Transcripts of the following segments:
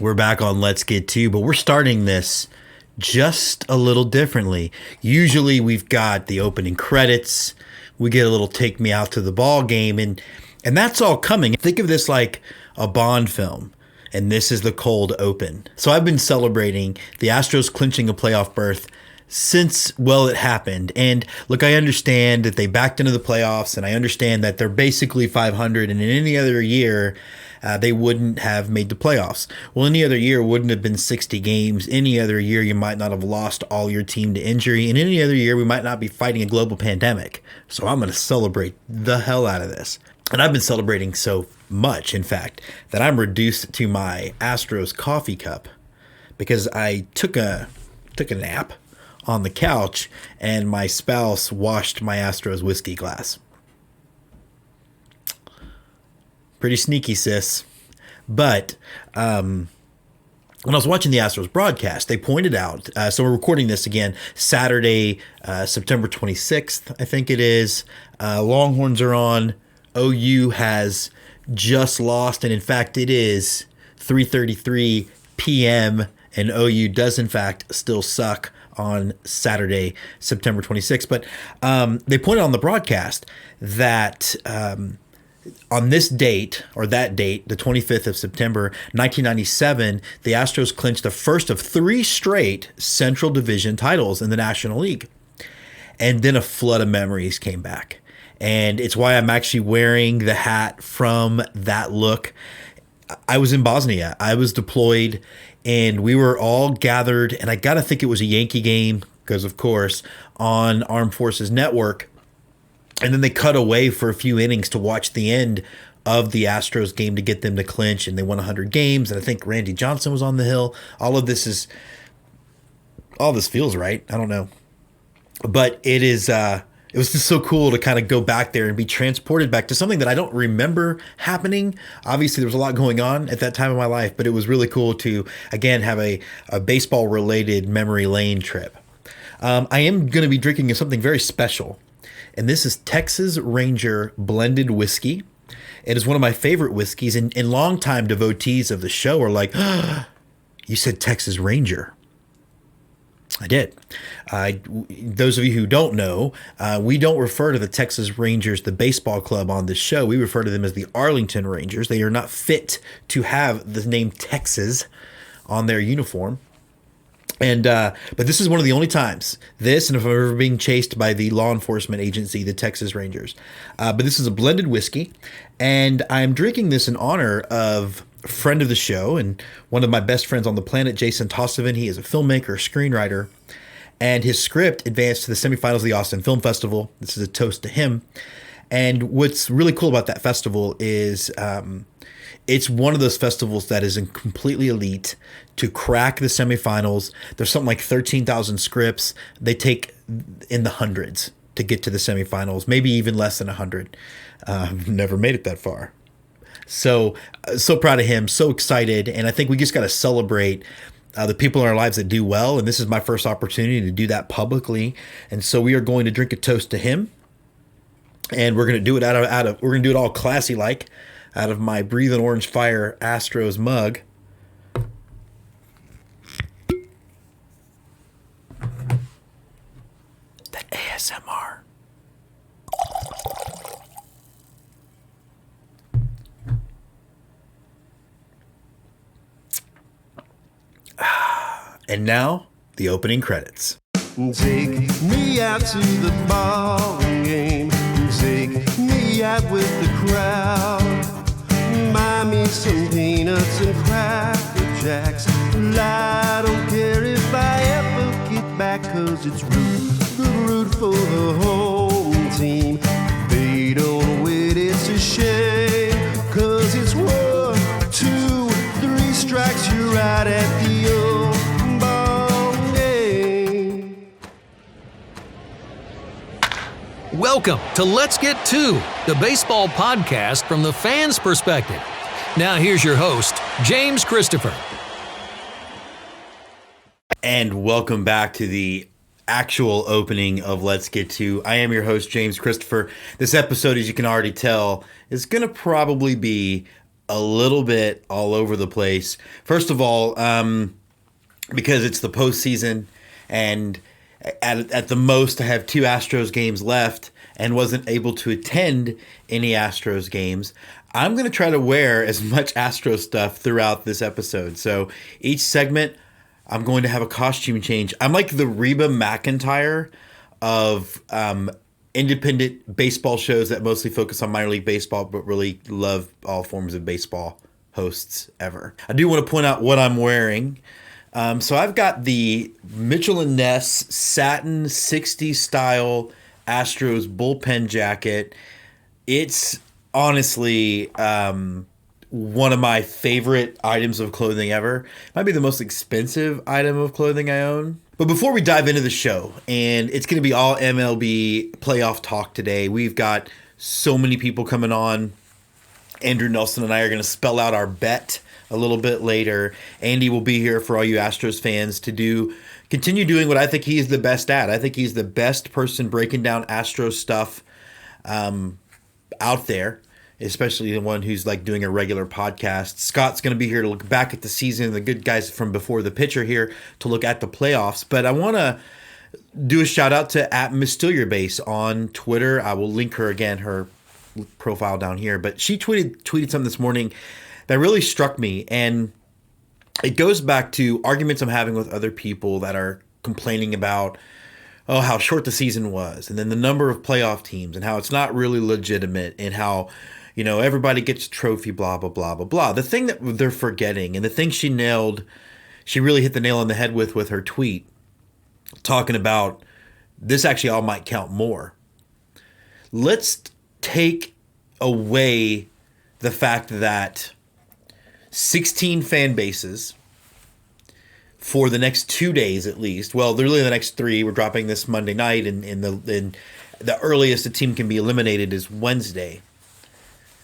We're back on Let's Get Two, but we're starting this just a little differently. Usually we've got the opening credits, we get a little take me out to the ball game, and that's all coming. Think of this like a Bond film, and this is the cold open. So I've been celebrating the Astros clinching a playoff berth since, well, it happened. And look, I understand that they backed into the playoffs, and I understand that they're basically 500, and in any other year, they wouldn't have made the playoffs. Well, any other year wouldn't have been 60 games. Any other year, you might not have lost all your team to injury. And any other year, we might not be fighting a global pandemic. So I'm going to celebrate the hell out of this. And I've been celebrating so much, in fact, that I'm reduced to my Astros coffee cup because I took a nap on the couch and my spouse washed my Astros whiskey glass. Pretty sneaky, sis. But when I was watching the Astros broadcast, they pointed out, so we're recording this again, Saturday, September 26th, I think it is. Longhorns are on. OU has just lost, and in fact, it is 3:33 p.m., and OU does, in fact, still suck on Saturday, September 26th. But they pointed on the broadcast that on this date, or that date, the 25th of September, 1997, the Astros clinched the first of 3 straight Central Division titles in the National League. And then a flood of memories came back. And it's why I'm actually wearing the hat from that look. I was in Bosnia. I was deployed, and we were all gathered, and I got to think it was a Yankee game, because, of course, on Armed Forces Network. And then they cut away for a few innings to watch the end of the Astros game to get them to clinch, and they won 100 games. And I think Randy Johnson was on the hill. All this feels right. I don't know. But it was just so cool to kind of go back there and be transported back to something that I don't remember happening. Obviously, there was a lot going on at that time of my life, but it was really cool to, again, have a baseball-related memory lane trip. I am going to be drinking something very special. And this is Texas Ranger blended whiskey. It is one of my favorite whiskeys, and longtime devotees of the show are like, oh, you said Texas Ranger. I did. Those of you who don't know, we don't refer to the Texas Rangers, the baseball club, on this show. We refer to them as the Arlington Rangers. They are not fit to have the name Texas on their uniform. And but this is one of the only times, this, and if I'm ever being chased by the law enforcement agency, the Texas Rangers. But this is a blended whiskey, and I'm drinking this in honor of a friend of the show and one of my best friends on the planet, Jason Tostevin. He is a filmmaker, screenwriter, and his script advanced to the semifinals of the Austin Film Festival. This is a toast to him. And what's really cool about that festival is it's one of those festivals that is completely elite to crack the semifinals. There's something like 13,000 scripts. They take in the hundreds to get to the semifinals, maybe even less than 100. Never made it that far. So proud of him, so excited. And I think we just got to celebrate the people in our lives that do well. And this is my first opportunity to do that publicly. And so we are going to drink a toast to him. And we're going to do it we're going to do it all classy like, out of my Breathing Orange Fire Astros mug. That ASMR. And now, the opening credits. Take me out to the ball game. Take me out with the crowd. Buy me some peanuts and Cracker Jacks. Well, I don't care if I ever get back, 'cause it's root for the home team. They don't win, it's a shame, 'cause it's 1, 2, 3 strikes, you're out at the old ball game. Welcome to Let's Get Two, the baseball podcast from the fans' perspective. Now here's your host, James Christopher. And welcome back to the actual opening of Let's Get To. I am your host, James Christopher. This episode, as you can already tell, is going to probably be a little bit all over the place. First of all, because it's the postseason, and at the most I have 2 Astros games left and wasn't able to attend any Astros games, I'm going to try to wear as much Astros stuff throughout this episode. So each segment, I'm going to have a costume change. I'm like the Reba McEntire of independent baseball shows that mostly focus on minor league baseball, but really love all forms of baseball hosts ever. I do want to point out what I'm wearing. So I've got the Mitchell & Ness satin 60s style Astros bullpen jacket. It's honestly one of my favorite items of clothing ever. It might be the most expensive item of clothing I own. But before we dive into the show, and it's going to be all MLB playoff talk today, we've got so many people coming on. Andrew Nelson and I are going to spell out our bet a little bit later. Andy will be here for all you Astros fans to continue doing what I think he's the best at. I think he's the best person breaking down Astros stuff out there, especially the one who's like doing a regular podcast. Scott's going to be here to look back at the season, the good guys from before the pitcher here to look at the playoffs. But I want to do a shout out to @MrsStealYoBase on Twitter. I will link her again, her profile down here. But she tweeted something this morning that really struck me, and it goes back to arguments I'm having with other people that are complaining about how short the season was, and then the number of playoff teams, and how it's not really legitimate, and how everybody gets a trophy, blah, blah, blah, blah, blah. The thing that they're forgetting, and the thing she really hit the nail on the head with her tweet, talking about this actually all might count more. Let's take away the fact that 16 fan bases for the next 2 days at least. Well, really the next 3. We're dropping this Monday night, and the earliest a team can be eliminated is Wednesday.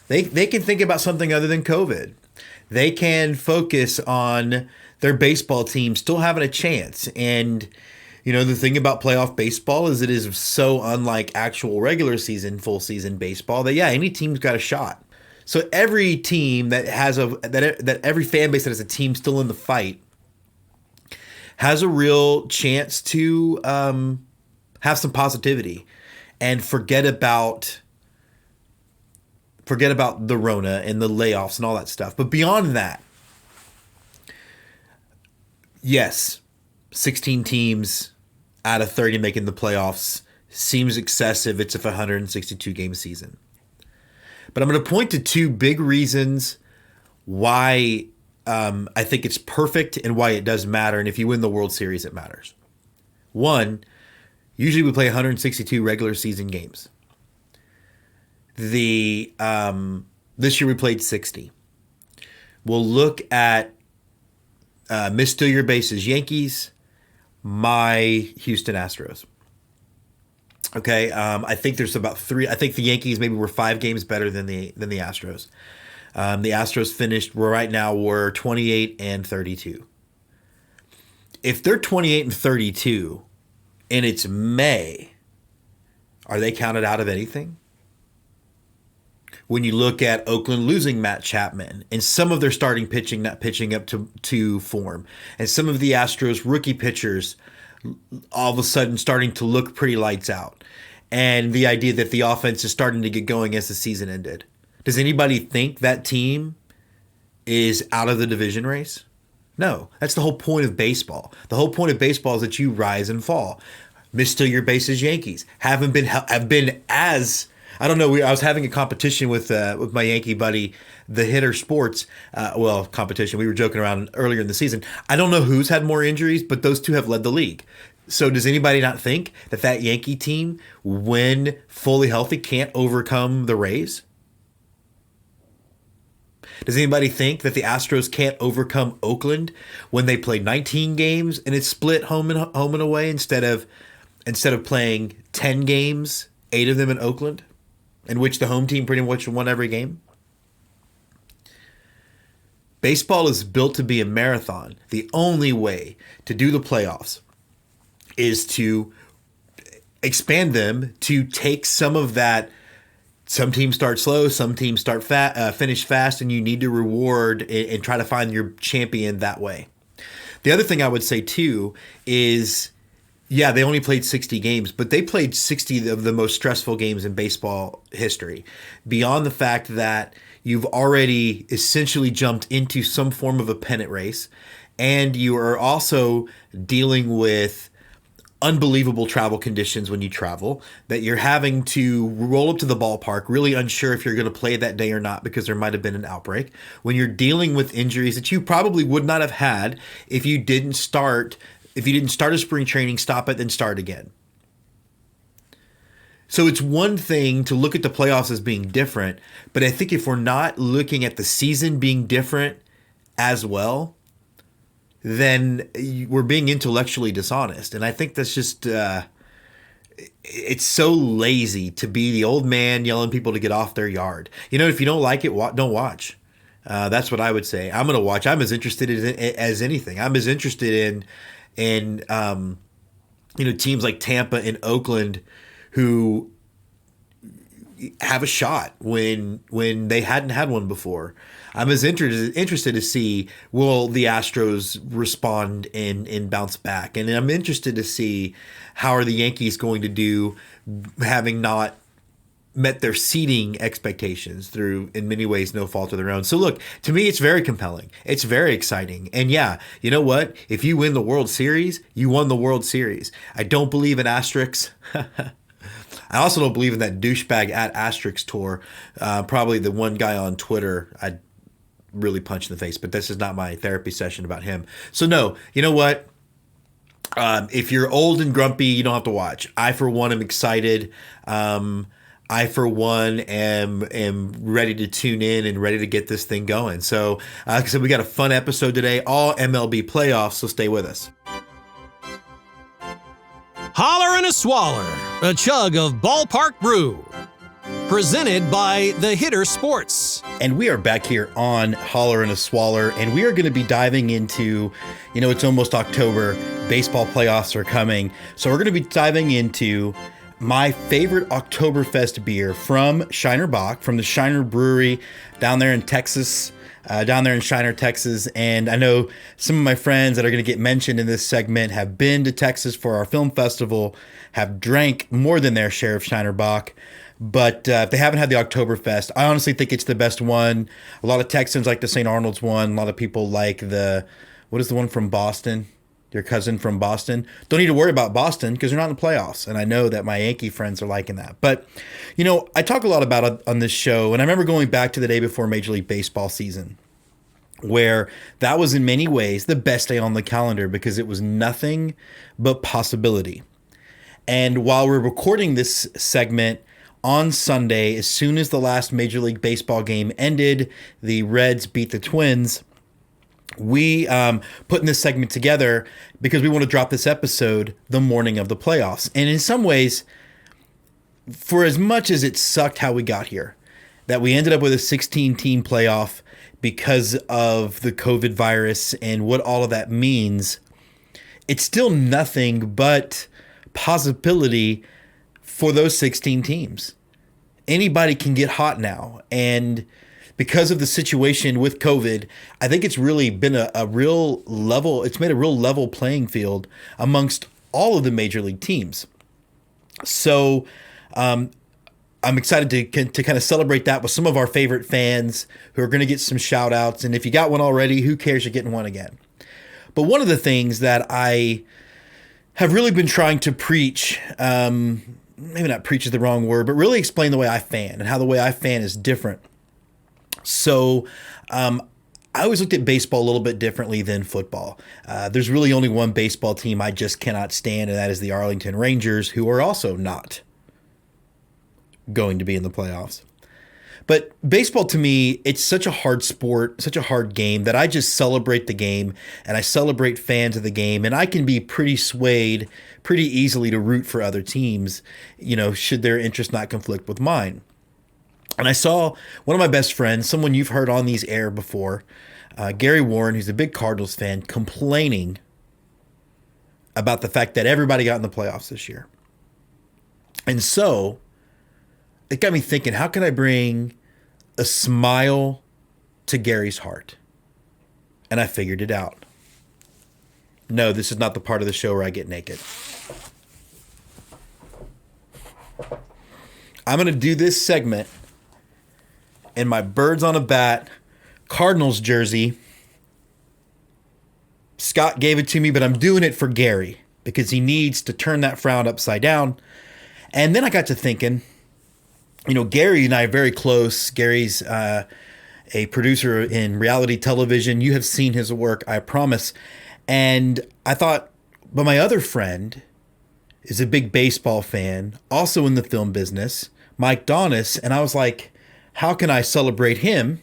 They can think about something other than COVID. They can focus on their baseball team still having a chance. And, the thing about playoff baseball is it is so unlike actual regular season, full season baseball that, any team's got a shot. So every team that has that every fan base that has a team still in the fight has a real chance to have some positivity and forget about the Rona and the layoffs and all that stuff. But beyond that, yes, 16 teams out of 30 making the playoffs seems excessive. It's a 162 game season. But I'm going to point to 2 big reasons why I think it's perfect and why it does matter. And if you win the World Series, it matters. One, usually we play 162 regular season games. This year we played 60. We'll look at MrsStealYoBase's Yankees, my Houston Astros. Okay, I think there's about 3. I think the Yankees maybe were 5 games better than the Astros. The Astros finished right now we're 28-32. If they're 28-32 and it's May, are they counted out of anything? When you look at Oakland losing Matt Chapman and some of their starting pitching not pitching up to form, and some of the Astros rookie pitchers all of a sudden starting to look pretty lights out, and the idea that the offense is starting to get going as the season ended. Does anybody think that team is out of the division race? No, that's the whole point of baseball. The whole point of baseball is that you rise and fall. MrsStealYoBase's Yankees have been as, I don't know. I was having a competition with my Yankee buddy, the hitter Schwartz. Competition. We were joking around earlier in the season. I don't know who's had more injuries, but those 2 have led the league. So does anybody not think that Yankee team, when fully healthy, can't overcome the Rays? Does anybody think that the Astros can't overcome Oakland when they play 19 games and it's split home and away instead of playing 10 games, 8 of them in Oakland, in which the home team pretty much won every game? Baseball is built to be a marathon. The only way to do the playoffs is to expand them to take some of that some teams start slow, some teams start finish fast, and you need to reward and try to find your champion that way. The other thing I would say too is, yeah, they only played 60 games, but they played 60 of the most stressful games in baseball history. Beyond the fact that you've already essentially jumped into some form of a pennant race, and you are also dealing with unbelievable travel conditions when you travel, that you're having to roll up to the ballpark really unsure if you're going to play that day or not because there might have been an outbreak, when you're dealing with injuries that you probably would not have had if you didn't start a spring training, stop it, then start again. So it's one thing to look at the playoffs as being different, but I think if we're not looking at the season being different as well, then we're being intellectually dishonest. And I think that's just, it's so lazy to be the old man yelling people to get off their yard. If you don't like it, don't watch. That's what I would say. I'm going to watch. I'm as interested as anything. I'm as interested in teams like Tampa and Oakland who have a shot when they hadn't had one before. I'm as interested to see, will the Astros respond and bounce back? And I'm interested to see how are the Yankees going to do, having not met their seeding expectations through, in many ways, no fault of their own. So look, to me, it's very compelling. It's very exciting. And yeah, you know what? If you win the World Series, you won the World Series. I don't believe in asterisks. I also don't believe in that douchebag at Asterix tour. Probably the one guy on Twitter I'd really punch in the face, but this is not my therapy session about him. So no, you know what? If you're old and grumpy, you don't have to watch. I, for one, am excited. I, for one, am ready to tune in and ready to get this thing going. So, like I said, we got a fun episode today, all MLB playoffs, so stay with us. Holler and a Swaller, a chug of ballpark brew. Presented by The Hitter Sports. And we are back here on Holler and a Swaller, and we are going to be diving into, it's almost October, baseball playoffs are coming. So we're going to be diving into my favorite Oktoberfest beer from Shiner Bock, from the Shiner Brewery down there in Texas, down there in Shiner, Texas. And I know some of my friends that are going to get mentioned in this segment have been to Texas for our film festival, have drank more than their share of Shiner Bock. But if they haven't had the Oktoberfest, I honestly think it's the best one. A lot of Texans like the St. Arnold's one. A lot of people like what is the one from Boston? Your cousin from Boston. Don't need to worry about Boston because they're not in the playoffs. And I know that my Yankee friends are liking that. But, I talk a lot about it on this show. And I remember going back to the day before Major League Baseball season, where that was in many ways the best day on the calendar because it was nothing but possibility. And while we're recording this segment on Sunday, as soon as the last Major League Baseball game ended, the Reds beat the Twins, we putting this segment together because we want to drop this episode the morning of the playoffs. And in some ways, for as much as it sucked how we got here, that we ended up with a 16-team playoff because of the COVID virus and what all of that means, it's still nothing but possibility for those 16 teams. Anybody can get hot now. And because of the situation with COVID, I think it's really been a real level, it's made a real level playing field amongst all of the major league teams. So I'm excited to kind of celebrate that with some of our favorite fans who are going to get some shout outs. And if you got one already, who cares? You're getting one again. But one of the things that I have really been trying to preach, maybe not preach is the wrong word, but really explain the way I fan and how the way I fan is different. So I always looked at baseball a little bit differently than football. There's really only one baseball team I just cannot stand, and that is the Arlington Rangers, who are also not going to be in the playoffs. But baseball, to me, it's such a hard sport, such a hard game, that I just celebrate the game and I celebrate fans of the game. And I can be pretty swayed pretty easily to root for other teams, should their interest not conflict with mine. And I saw one of my best friends, someone you've heard on these air before, Gary Warren, who's a big Cardinals fan, complaining about the fact that everybody got in the playoffs this year. And so it got me thinking, how can I bring a smile to Gary's heart? And I figured it out. No, this is not the part of the show where I get naked. I'm going to do this segment in my birds on a bat Cardinals jersey. Scott gave it to me, but I'm doing it for Gary because he needs to turn that frown upside down. And then I got to thinking, you know, Gary and I are very close. Gary's a producer in reality television. You have seen his work, I promise. And I thought, but my other friend is a big baseball fan, also in the film business, Mike Donis. And I was like, how can I celebrate him?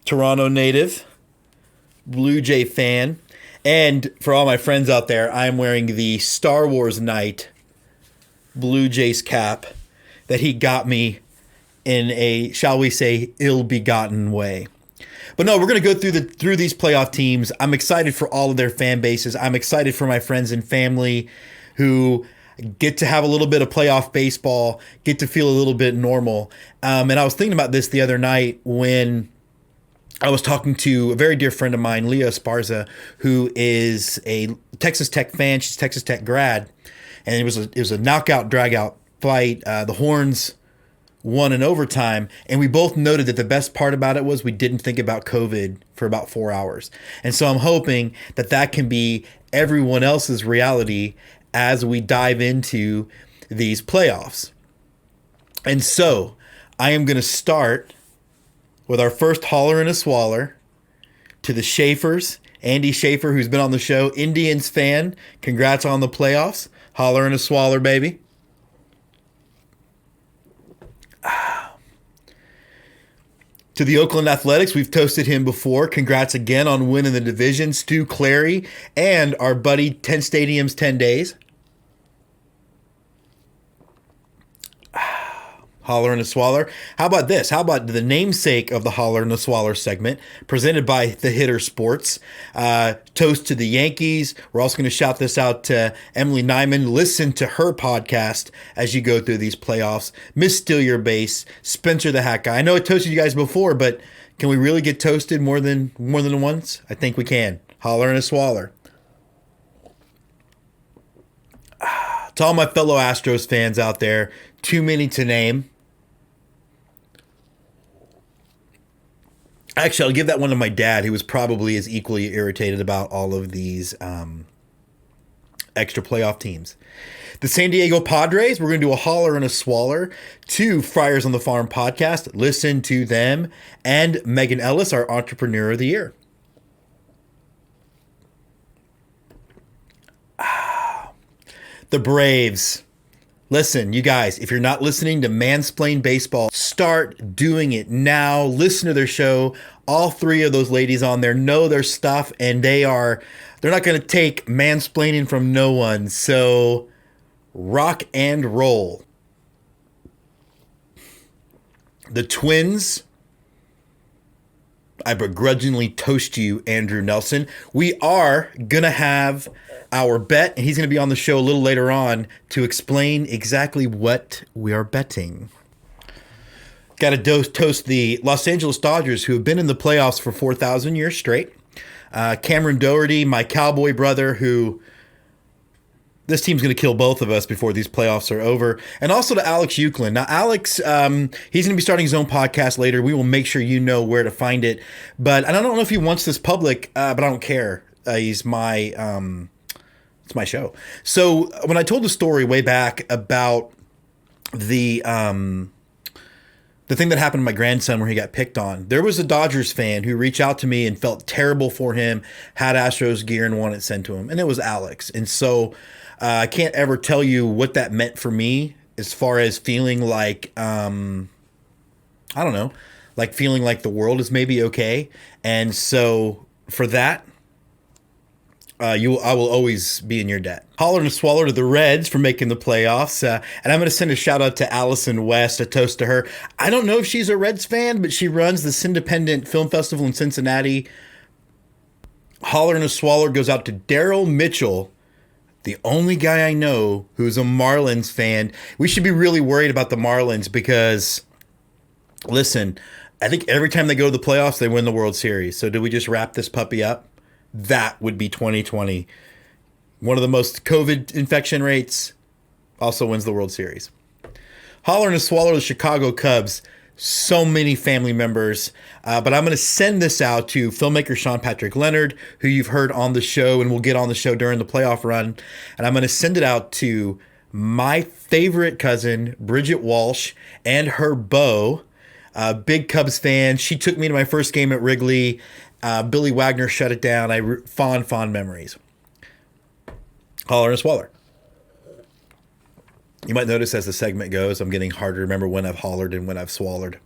Toronto native, Blue Jay fan. And for all my friends out there, I'm wearing the Star Wars Night Blue Jays cap that he got me in a, shall we say, ill-begotten way. But no, we're going to go through these playoff teams. I'm excited for all of their fan bases. I'm excited for my friends and family who get to have a little bit of playoff baseball, get to feel a little bit normal. And I was thinking about this the other night when I was talking to a very dear friend of mine, Leah Esparza, who is a Texas Tech fan. She's a Texas Tech grad. And it was a knockout, drag-out fight. The Horns won in overtime. And we both noted that the best part about it was we didn't think about COVID for about 4 hours. And so I'm hoping that that can be everyone else's reality as we dive into these playoffs. And so I am going to start with our first Holler and a Swaller to the Schaefers. Andy Schaefer, who's been on the show, Indians fan. Congrats on the playoffs. Holler and a Swaller, baby. To the Oakland Athletics, we've toasted him before. Congrats again on winning the division. Stu Clary and our buddy 10 Stadiums, 10 Days. Holler and a Swaller. How about this? How about the namesake of the Holler and a Swaller segment presented by The Hitter Sports? Toast to the Yankees. We're also going to shout this out to Emily Nyman. Listen to her podcast as you go through these playoffs. MrsStealYoBase. Spencer the Hat Guy. I know I toasted you guys before, but can we really get toasted more than once? I think we can. Holler and a Swaller. To all my fellow Astros fans out there, too many to name. Actually, I'll give that one to my dad, who was probably as equally irritated about all of these extra playoff teams. The San Diego Padres, we're going to do a Holler and a Swaller to Friars on the Farm podcast. Listen to them. And Megan Ellis, our Entrepreneur of the Year. The Braves. Listen, you guys, if you're not listening to Mansplain Baseball, start doing it now. Listen to their show. All three of those ladies on there know their stuff, and they're not going to take mansplaining from no one. So rock and roll. The Twins. I begrudgingly toast you, Andrew Nelson. We are going to have our bet, and he's going to be on the show a little later on to explain exactly what we are betting. Got to toast the Los Angeles Dodgers, who have been in the playoffs for 4,000 years straight. Cameron Dougherty, my Cowboy brother, who this team's going to kill both of us before these playoffs are over. And also to Alex Ekelund. Now, Alex, he's going to be starting his own podcast later. We will make sure you know where to find it. But I don't know if he wants this public, but I don't care. He's my... It's my show. So when I told the story way back about the thing that happened to my grandson where he got picked on, there was a Dodgers fan who reached out to me and felt terrible for him, had Astros gear and wanted it sent to him. And it was Alex. And so I can't ever tell you what that meant for me as far as feeling like, I don't know, like feeling like the world is maybe okay. And so for that, I will always be in your debt. Holler and a Swaller to the Reds for making the playoffs. And I'm going to send a shout out to Allison West, a toast to her. I don't know if she's a Reds fan, but she runs the Independent Film Festival in Cincinnati. Holler and a Swaller goes out to Daryl Mitchell, The only guy I know who's a Marlins fan. We should be really worried about the Marlins because, listen, I think every time they go to the playoffs, they win the World Series. So do we just wrap this puppy up? That would be 2020. One of the most COVID infection rates, also wins the World Series. Holler and a Swaller, the Chicago Cubs. So many family members. But I'm going to send this out to filmmaker Sean Patrick Leonard, who you've heard on the show and will get on the show during the playoff run. And I'm going to send it out to my favorite cousin, Bridget Walsh, and her beau, big Cubs fan. She took me to my first game at Wrigley. Billy Wagner shut it down. Fond memories. Holler and a Swaller. You might notice as the segment goes, I'm getting harder to remember when I've hollered and when I've swallowed.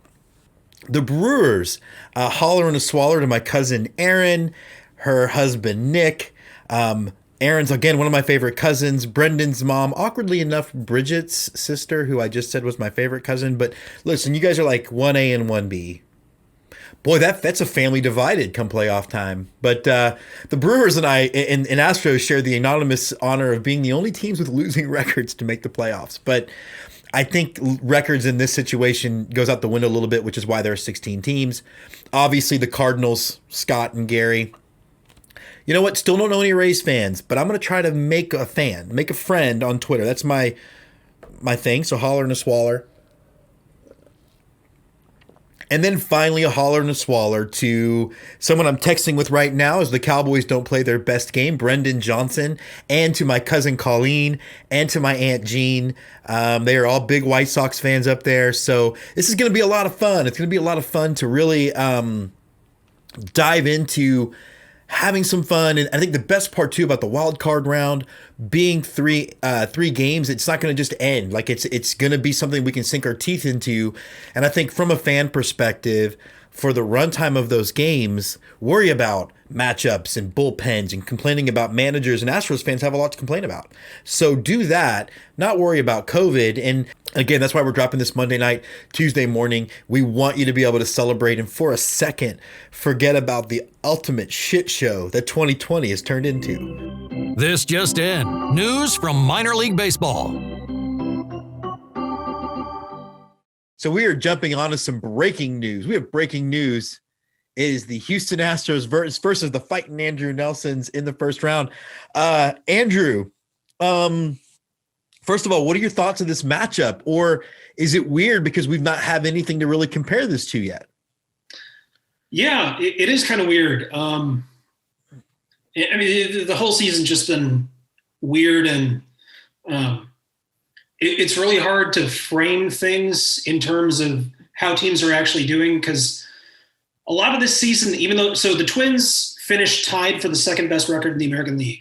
The Brewers, Holler and a Swaller to my cousin Erin, her husband Nick. Erin's, again, one of my favorite cousins. Brendan's mom, awkwardly enough, Bridget's sister, who I just said was my favorite cousin. But listen, you guys are like 1A and 1B. Boy, that's a family divided come playoff time. But the Brewers and I and Astros share the anonymous honor of being the only teams with losing records to make the playoffs. But I think records in this situation goes out the window a little bit, which is why there are 16 teams. Obviously, the Cardinals, Scott and Gary. You know what? Still don't know any Rays fans, but I'm going to try to make a friend on Twitter. That's my thing. So Holler and a Swaller. And then finally, a holler and a swaller to someone I'm texting with right now as the Cowboys don't play their best game, Brendan Johnson, and to my cousin Colleen, and to my Aunt Jean. They are all big White Sox fans up there. So this is going to be a lot of fun. It's going to be a lot of fun to really dive into having some fun. And I think the best part too about the wild card round being three games, it's not going to just end. Like it's going to be something we can sink our teeth into. And I think from a fan perspective, for the runtime of those games, worry about matchups and bullpens and complaining about managers, and Astros fans have a lot to complain about. So do that, not worry about COVID. And again, that's why we're dropping this Monday night, Tuesday morning. We want you to be able to celebrate and for a second, forget about the ultimate shit show that 2020 has turned into. This just in. News from minor league baseball. So we are jumping onto some breaking news. We have breaking news. It is the Houston Astros versus the fighting Andrew Nelsons in the first round. Andrew, first of all, what are your thoughts of this matchup? Or is it weird because we've not had anything to really compare this to yet? Yeah, it is kind of weird. I mean, the whole season's just been weird, and it's really hard to frame things in terms of how teams are actually doing, because a lot of this season, even though, so the Twins finished tied for the second best record in the American League,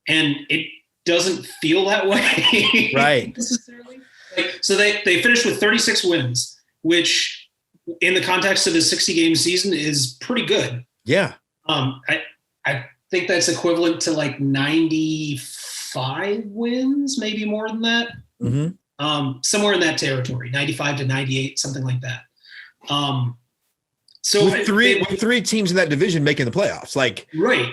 and it doesn't feel that way. Right. Necessarily. So they finished with 36 wins, which in the context of a 60-game season is pretty good. Yeah. I think that's equivalent to like 95 wins, maybe more than that. Mm-hmm. Somewhere in that territory, 95 to 98, something like that. So with three teams in that division making the playoffs, right.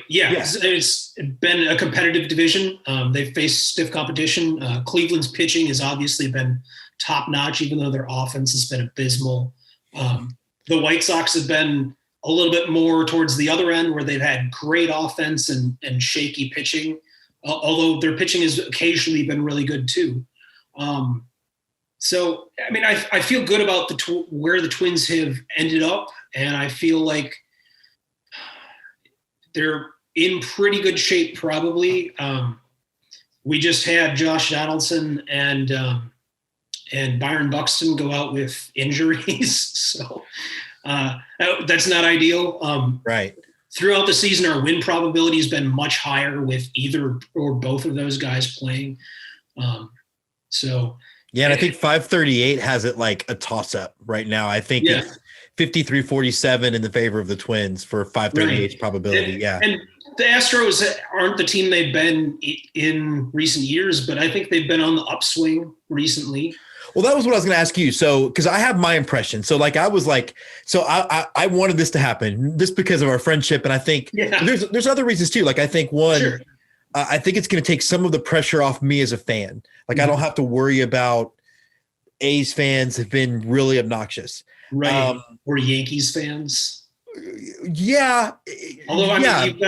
Yeah. It's been a competitive division. They've faced stiff competition. Cleveland's pitching has obviously been top notch, even though their offense has been abysmal. The White Sox have been a little bit more towards the other end, where they've had great offense and shaky pitching, although their pitching has occasionally been really good too. So, I mean, I feel good about where the Twins have ended up, and I feel like they're in pretty good shape probably. We just had Josh Donaldson and Byron Buxton go out with injuries, so that's not ideal. Right. Throughout the season, our win probability has been much higher with either or both of those guys playing. Yeah, and I think 538 has it like a toss-up right now. I think it's 53-47 in the favor of the Twins for 538's probability. And the Astros aren't the team they've been in recent years, but I think they've been on the upswing recently. Well, that was what I was going to ask you. So, because I have my impression. So, I wanted this to happen just because of our friendship. And I think there's other reasons too. I think one, I think it's going to take some of the pressure off me as a fan. Like, I don't have to worry about A's fans have been really obnoxious. Right. Or Yankees fans. Yeah. Although, I mean,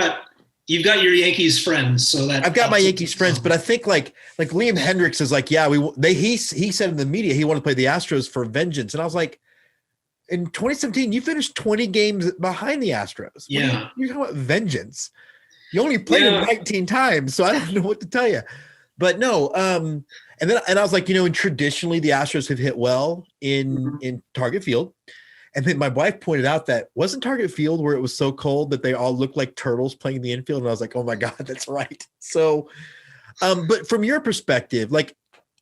you've got your Yankees friends, so that I've got my Yankees friends, but I think like Liam Hendricks is like, yeah, he said in the media he wanted to play the Astros for vengeance. And I was like, in 2017, you finished 20 games behind the Astros. Yeah. You're talking about vengeance. You only played them 19 times, so I don't know what to tell you. But no, and I was like, and traditionally the Astros have hit well in Target Field. And then my wife pointed out that wasn't Target Field where it was so cold that they all looked like turtles playing in the infield. And I was like, oh my God, that's right. So, but from your perspective, like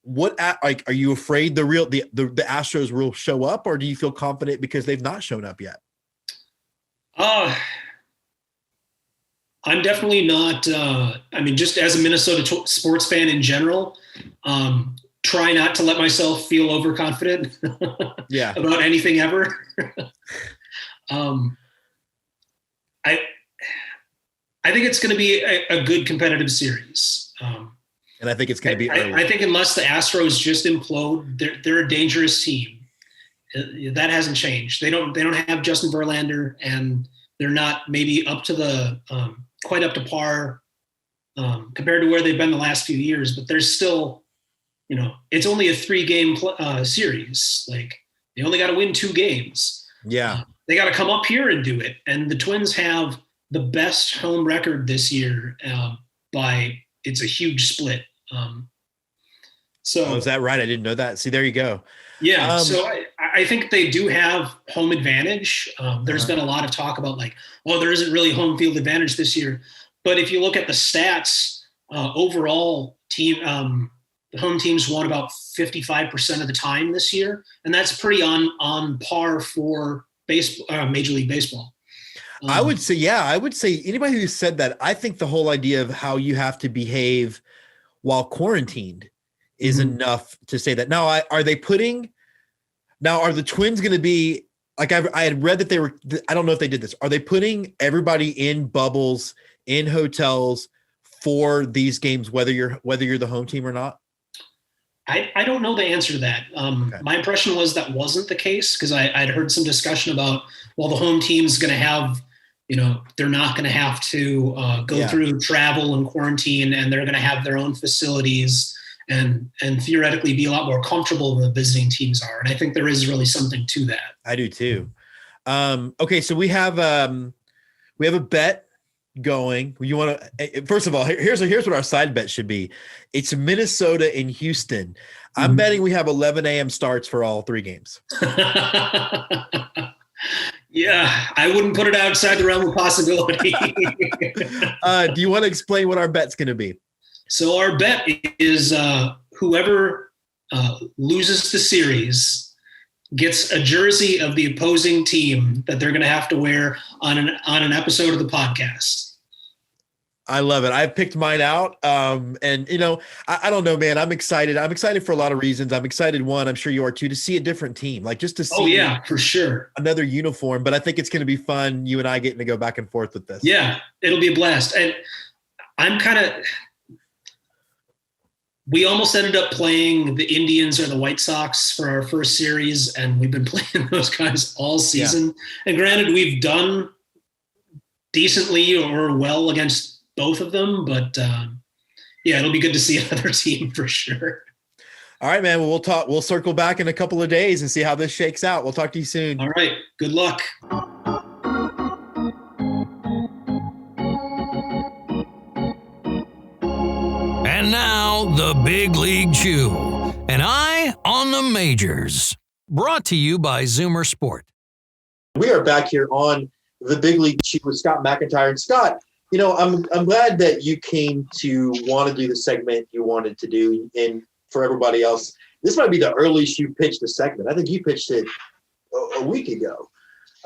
are you afraid the Astros will show up, or do you feel confident because they've not shown up yet? I'm definitely not. Just as a Minnesota sports fan in general, try not to let myself feel overconfident about anything ever. I think it's going to be a good competitive series. And I think it's going to be early. I think unless the Astros just implode, they're a dangerous team. That hasn't changed. They don't have Justin Verlander, and they're not maybe up to the quite up to par compared to where they've been the last few years. But there's still, it's only a 3-game series. Like, they only got to win 2 games. Yeah, they got to come up here and do it. And the Twins have the best home record this year it's a huge split. Is that right? I didn't know that. See, there you go. Yeah. So I think they do have home advantage. There's been a lot of talk about there isn't really home field advantage this year. But if you look at the stats, overall the home teams won about 55% of the time this year. And that's pretty on par for Major League Baseball. I would say anybody who said that, I think the whole idea of how you have to behave while quarantined is enough to say that. Now, are the Twins going to be like, I had read that they were, I don't know if they did this. Are they putting everybody in bubbles, in hotels for these games, whether you're the home team or not? I don't know the answer to that. Okay. My impression was that wasn't the case, because I'd heard some discussion about, the home team's going to have, they're not going to have to go through travel and quarantine, and they're going to have their own facilities and theoretically be a lot more comfortable than the visiting teams are. And I think there is really something to that. I do too. Okay. So we have a bet going. You want to, first of all, here's what our side bet should be. It's Minnesota and Houston. I'm betting we have 11 a.m. starts for all 3 games. Yeah, I wouldn't put it outside the realm of possibility. Do you want to explain what our bet's going to be? So our bet is whoever loses the series gets a jersey of the opposing team that they're going to have to wear on an episode of the podcast. I love it. I picked mine out. And I don't know, man, I'm excited. I'm excited for a lot of reasons. I'm excited. One, I'm sure you are too, to see a different team, like just to see. Oh yeah, for sure. Another uniform, but I think it's going to be fun. You and I getting to go back and forth with this. Yeah, it'll be a blast. And we almost ended up playing the Indians or the White Sox for our first series, and we've been playing those guys all season. Yeah. And granted, we've done decently or well against both of them, but it'll be good to see another team for sure. All right, man. Well, we'll circle back in a couple of days and see how this shakes out. We'll talk to you soon. All right. Good luck. And now the Big League Chew, an eye on the majors, brought to you by Zoomer Sport. We are back here on the Big League Chew with Scott McEntire. And Scott, I'm glad that you came to want to do the segment you wanted to do. And for everybody else, this might be the earliest you pitched a segment. I think you pitched it a week ago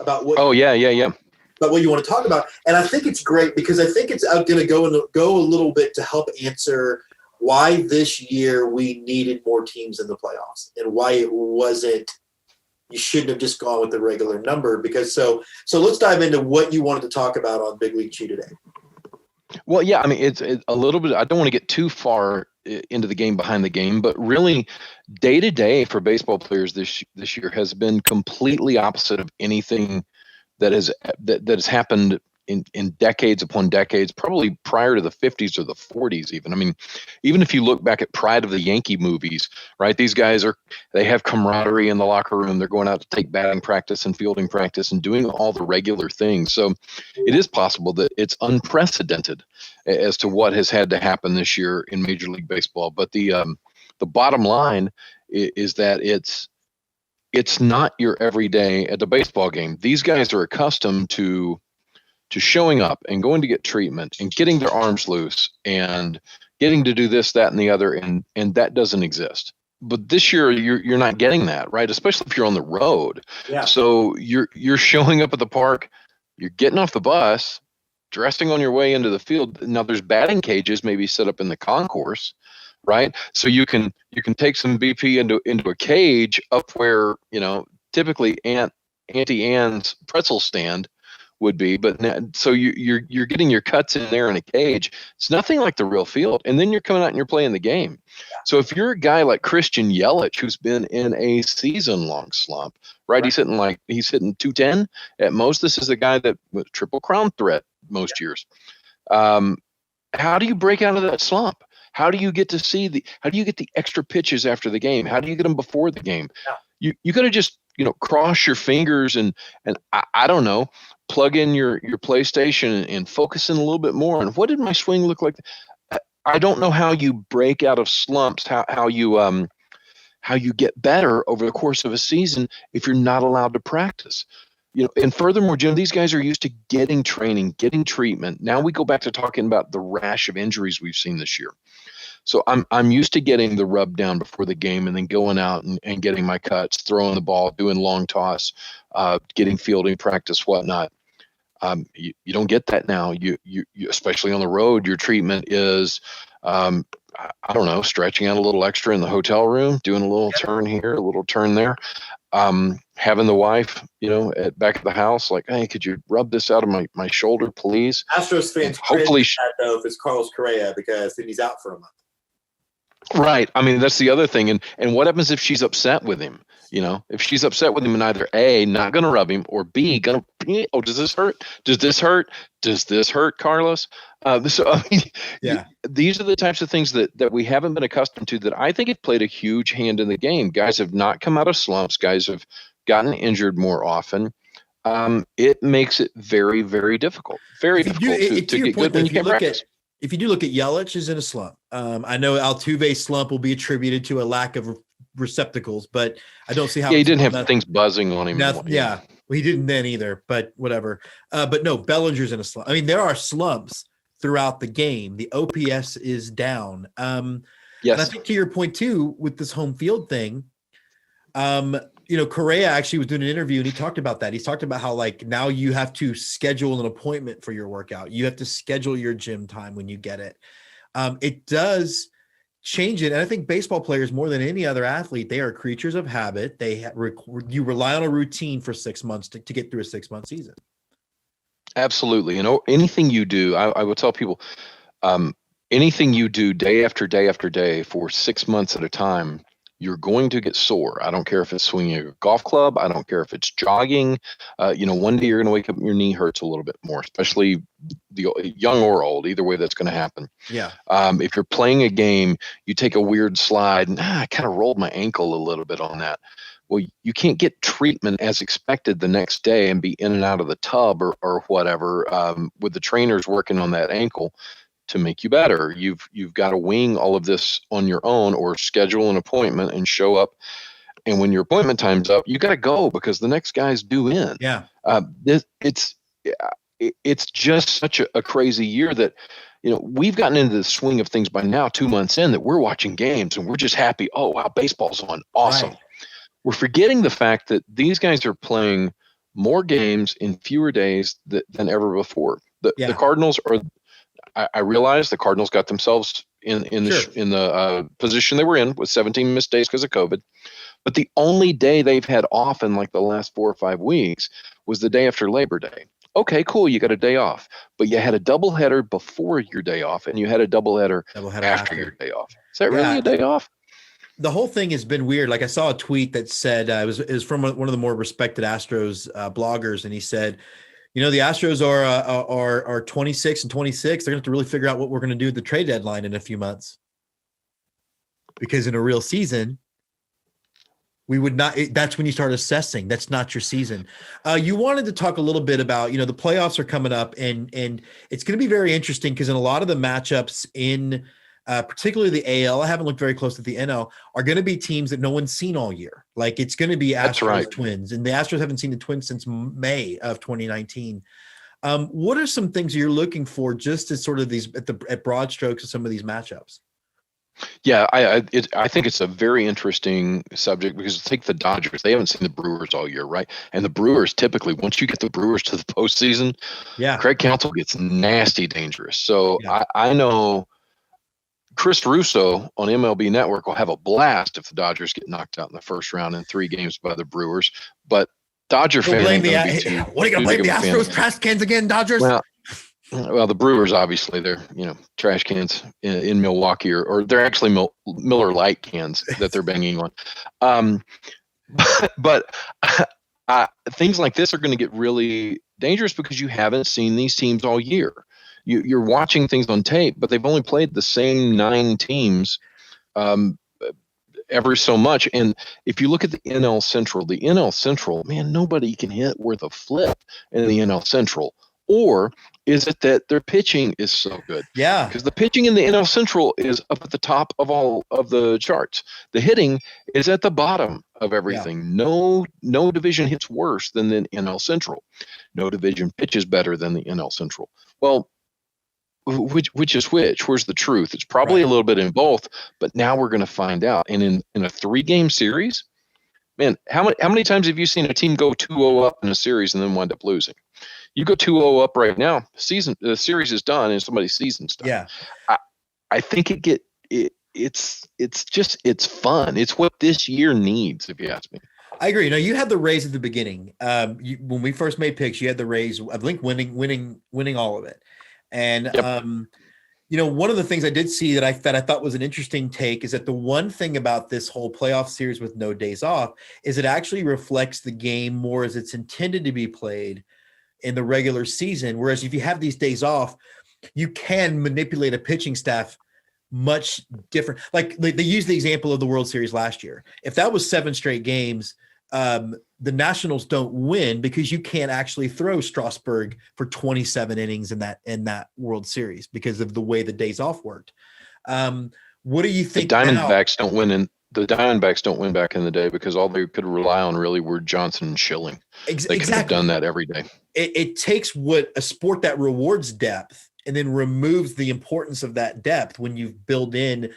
about what. Oh yeah. About what you want to talk about, and I think it's great because I think it's going to go a little bit to help answer why this year we needed more teams in the playoffs and why it wasn't. You shouldn't have just gone with the regular number, because so let's dive into what you wanted to talk about on Big League Chew today. Well, yeah, I mean, it's a little bit. I don't want to get too far into the game behind the game, but really, day to day for baseball players this year has been completely opposite of anything that has happened in decades upon decades, probably prior to the 50s or the 40s even. I mean, even if you look back at Pride of the Yankee movies, right? These guys they have camaraderie in the locker room. They're going out to take batting practice and fielding practice and doing all the regular things. So it is possible that it's unprecedented as to what has had to happen this year in Major League Baseball. But the bottom line is that it's not your everyday at the baseball game. These guys are accustomed to showing up and going to get treatment and getting their arms loose and getting to do this, that, and the other, and that doesn't exist. But this year you're not getting that, right? Especially if you're on the road. Yeah. So you're showing up at the park, you're getting off the bus, dressing on your way into the field. Now there's batting cages maybe set up in the concourse, right? So you can take some BP into a cage up where, typically Auntie Anne's pretzel stand would be, but so you're getting your cuts in there in a cage. It's nothing like the real field, and then you're coming out and you're playing the game. So if you're a guy like Christian Yelich, who's been in a season-long slump, right? He's hitting 210 at most. This is a guy that with Triple Crown threat most years. How do you break out of that slump? How do you get the extra pitches after the game? How do you get them before the game? You got to just cross your fingers and I don't know, plug in your PlayStation and focus in a little bit more on what did my swing look like. I don't know how you break out of slumps, how you get better over the course of a season if you're not allowed to practice. And furthermore, Jim, these guys are used to getting training, getting treatment. Now we go back to talking about the rash of injuries we've seen this year. So I'm used to getting the rub down before the game and then going out and getting my cuts, throwing the ball, doing long toss, getting fielding practice, whatnot. You don't get that now. You especially on the road, your treatment is, I don't know, stretching out a little extra in the hotel room, doing a little turn here, a little turn there. Having the wife, back at the house, like, hey, could you rub this out of my shoulder, please? Astros fans hopefully that though if it's Carlos Correa because then he's out for a month. Right. I mean, that's the other thing. And what happens if she's upset with him? If she's upset with him and either A, not going to rub him, or B, going to, oh, does this hurt? Does this hurt? Does this hurt, Carlos? So, I mean, yeah, these are the types of things that we haven't been accustomed to that I think have played a huge hand in the game. Guys have not come out of slumps. Guys have gotten injured more often. It makes it very, very difficult. Very difficult to get good when you can't practice. If you do look at Yelich is in a slump. I know Altuve's slump will be attributed to a lack of receptacles, but I don't see how. Yeah, he didn't have things buzzing on him. Well, he didn't then either, but whatever. But no, Bellinger's in a slump. I mean, there are slumps throughout the game. The OPS is down. Yes. And I think to your point too, with this home field thing, Correa actually was doing an interview and he talked about that. He's talked about how like now you have to schedule an appointment for your workout. You have to schedule your gym time when you get it. It does change it. And I think baseball players more than any other athlete, they are creatures of habit. You rely on a routine for 6 months to get through a 6-month season. Absolutely. Anything you do, I would tell people, anything you do day after day after day for 6 months at a time, you're going to get sore. I don't care if it's swinging a golf club. I don't care if it's jogging. One day you're going to wake up and your knee hurts a little bit more, especially the young or old. Either way, that's going to happen. Yeah. If you're playing a game, you take a weird slide and I kind of rolled my ankle a little bit on that. Well, you can't get treatment as expected the next day and be in and out of the tub or whatever with the trainers working on that ankle to make you better. You've got to wing all of this on your own or schedule an appointment and show up. And when your appointment time's up, you got to go because the next guy's due in. Yeah. It's just such a crazy year that, we've gotten into the swing of things by now 2 months in that we're watching games and we're just happy. Oh, wow, baseball's on. Awesome. Right. We're forgetting the fact that these guys are playing more games in fewer days than ever before. The Cardinals are, I realize the Cardinals got themselves in the position they were in with 17 missed days because of COVID. But the only day they've had off in like the last 4 or 5 weeks was the day after Labor Day. Okay, cool. You got a day off, but you had a doubleheader before your day off, and you had a doubleheader after your day off. Is that really a day off? The whole thing has been weird. Like I saw a tweet that said it was from one of the more respected Astros bloggers, and he said, the Astros are 26 and 26. They're going to have to really figure out what we're going to do at the trade deadline in a few months, because in a real season, we would not. That's when you start assessing. That's not your season. You wanted to talk a little bit about, the playoffs are coming up, and it's going to be very interesting because in a lot of the matchups in particularly the AL, I haven't looked very close at the NL, are going to be teams that no one's seen all year. Like it's going to be Astros Twins, and the Astros haven't seen the Twins since May of 2019. What are some things you're looking for just as sort of these at broad strokes of some of these matchups? Yeah, I think it's a very interesting subject because take the Dodgers. They haven't seen the Brewers all year, right? And the Brewers typically, once you get the Brewers to the postseason, Craig Counsell gets nasty dangerous. So I know Chris Russo on MLB Network will have a blast if the Dodgers get knocked out in the first round in 3 games by the Brewers. But Dodger fans, what are you going to blame the Astros trash cans again, Dodgers? Well, the Brewers, obviously, they're, trash cans in Milwaukee, or they're actually Miller Lite cans that they're banging on. But things like this are going to get really dangerous because you haven't seen these teams all year. You're watching things on tape, but they've only played the same 9 teams ever so much. And if you look at the NL Central, man, nobody can hit worth a flip in the NL Central. Or is it that their pitching is so good? Yeah. Because the pitching in the NL Central is up at the top of all of the charts. The hitting is at the bottom of everything. Yeah. No division hits worse than the NL Central. No division pitches better than the NL Central. Well, which is which? Where's the truth? It's probably a little bit in both, but now we're going to find out. And in a 3-game series, man, how many times have you seen a team go 2-0 up in a series and then wind up losing? You go 2-0 up right now, the series is done and somebody's season's done. Yeah. I think it's fun. It's what this year needs, if you ask me. I agree. Now you had the Rays at the beginning. When we first made picks, you had the Rays, I think winning all of it. And one of the things I did see that I thought was an interesting take is that the one thing about this whole playoff series with no days off is it actually reflects the game more as it's intended to be played in the regular season. Whereas if you have these days off, you can manipulate a pitching staff much different. Like they used the example of the World Series last year. If that was 7 straight games, the Nationals don't win because you can't actually throw Strasburg for 27 innings in that World Series because of the way the days off worked. What do you think? The Diamondbacks don't win the Diamondbacks don't win back in the day because all they could rely on really were Johnson and Schilling. They could have done that every day. It takes a sport that rewards depth and then removes the importance of that depth when you build in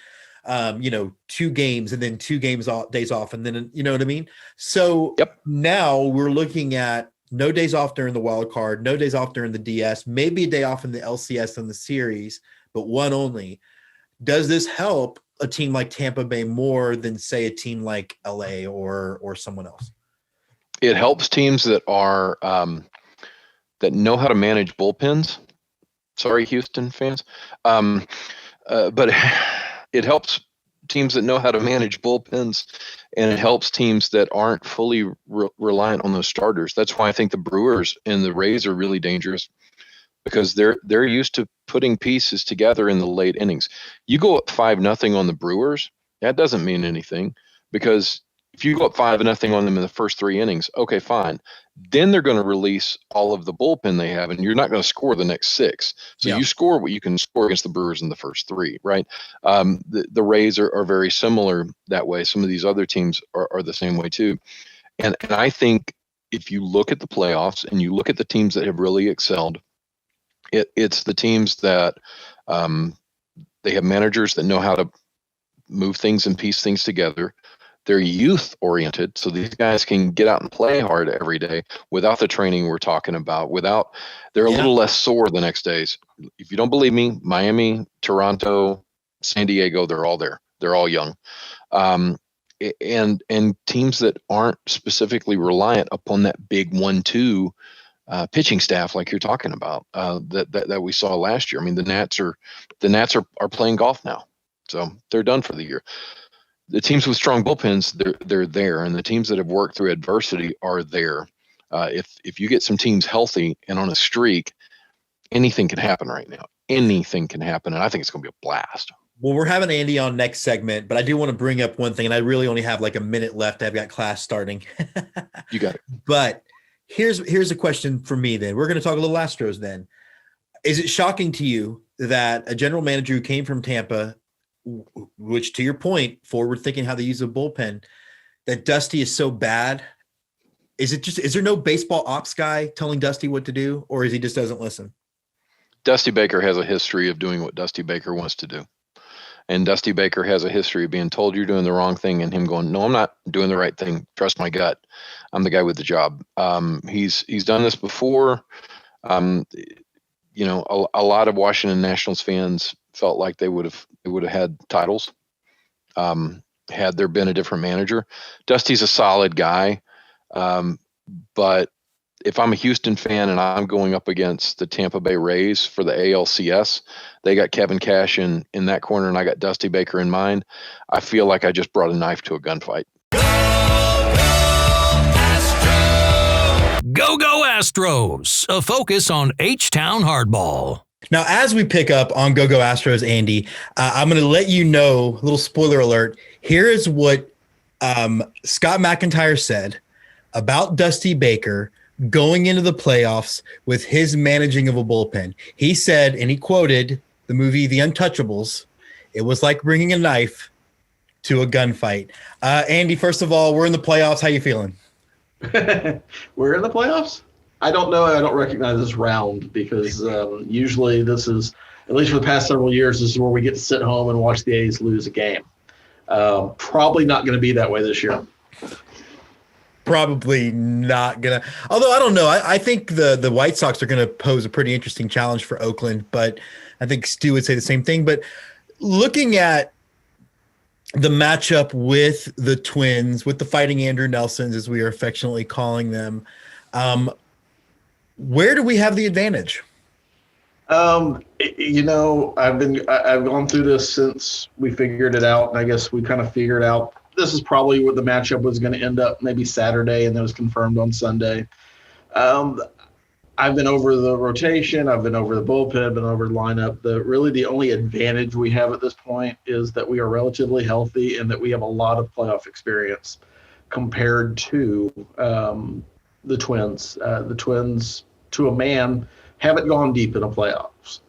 2 games and then 2 games off, days off, and then you know what I mean. So now we're looking at no days off during the wild card, no days off during the DS, maybe a day off in the LCS and the series, but one only. Does this help a team like Tampa Bay more than say a team like LA or someone else? It helps teams that are that know how to manage bullpens. Sorry, Houston fans, but it helps teams that know how to manage bullpens, and it helps teams that aren't fully reliant on those starters. That's why I think the Brewers and the Rays are really dangerous because they're used to putting pieces together in the late innings. You go up 5-0 on the Brewers, that doesn't mean anything because if you go up 5-0 on them in the first 3 innings, okay, fine. Then they're going to release all of the bullpen they have, and you're not going to score the next 6. So you score what you can score against the Brewers in the first 3, right? The Rays are very similar that way. Some of these other teams are the same way too. And I think if you look at the playoffs and you look at the teams that have really excelled, it's the teams that they have managers that know how to move things and piece things together. They're youth oriented, so these guys can get out and play hard every day without the training we're talking about. They're a little less sore the next days. If you don't believe me, Miami, Toronto, San Diego, they're all there. They're all young, and teams that aren't specifically reliant upon that big 1-2 pitching staff like you're talking about that we saw last year. I mean, the Nats are playing golf now, so they're done for the year. The teams with strong bullpens, they're there, and the teams that have worked through adversity are there. If you get some teams healthy and on a streak, anything can happen right now. Anything can happen, and I think it's going to be a blast. Well, we're having Andy on next segment, but I do want to bring up one thing, and I really only have like a minute left. I've got class starting. You got it. But here's a question for me then. We're going to talk a little Astros then. Is it shocking to you that a general manager who came from Tampa, which to your point, forward thinking how they use a bullpen, that Dusty is so bad? Is there no baseball ops guy telling Dusty what to do, or is he just doesn't listen? Dusty Baker has a history of doing what Dusty Baker wants to do. And Dusty Baker has a history of being told you're doing the wrong thing and him going, no, I'm not doing the right thing. Trust my gut. I'm the guy with the job. He's done this before. A lot of Washington Nationals fans felt like they would have had titles had there been a different manager. Dusty's a solid guy. But if I'm a Houston fan and I'm going up against the Tampa Bay Rays for the ALCS, they got Kevin Cash in that corner and I got Dusty Baker in mine. I feel like I just brought a knife to a gunfight. Go Astros, a focus on H-Town hardball. Now, as we pick up on Go Astros, Andy, I'm going to let you know, little spoiler alert, here is what Scott McEntire said about Dusty Baker going into the playoffs with his managing of a bullpen. He said, and he quoted the movie The Untouchables, it was like bringing a knife to a gunfight. Andy, first of all, we're in the playoffs. How you feeling? We're in the playoffs? I don't know. I don't recognize this round because usually this is, at least for the past several years, this is where we get to sit home and watch the A's lose a game. Probably not going to be that way this year. Probably not gonna. Although I don't know. I think the White Sox are gonna pose a pretty interesting challenge for Oakland, but I think Stu would say the same thing. But looking at the matchup with the Twins, with the Fighting Andrew Nelsons, as we are affectionately calling them, where do we have the advantage? I've gone through this since we figured it out, and I guess we kind of figured out this is probably what the matchup was going to end up, maybe Saturday, and then it was confirmed on Sunday. I've been over the rotation. I've been over the bullpen, been over the lineup. The only advantage we have at this point is that we are relatively healthy and that we have a lot of playoff experience compared to the Twins. The Twins, to a man, haven't gone deep in the playoffs.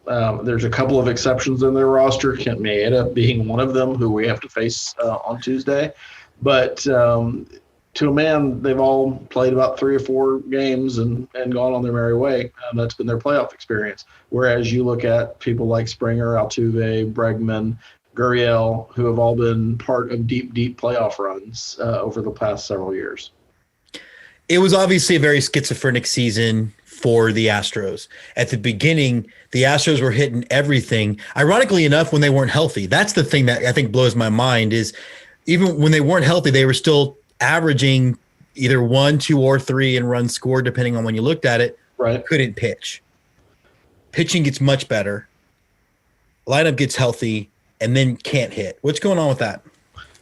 There's a couple of exceptions in their roster, Kent Maeda being one of them, who we have to face on Tuesday. But to a man, they've all played about 3 or 4 games and gone on their merry way. That's been their playoff experience. Whereas you look at people like Springer, Altuve, Bregman, Gurriel, who have all been part of deep playoff runs over the past several years. It was obviously a very schizophrenic season for the Astros. At the beginning, the Astros were hitting everything. Ironically enough, when they weren't healthy, that's the thing that I think blows my mind is even when they weren't healthy, they were still averaging either 1, 2, or 3 in runs scored, depending on when you looked at it. Right. Couldn't pitch. Pitching gets much better. Lineup gets healthy and then can't hit. What's going on with that?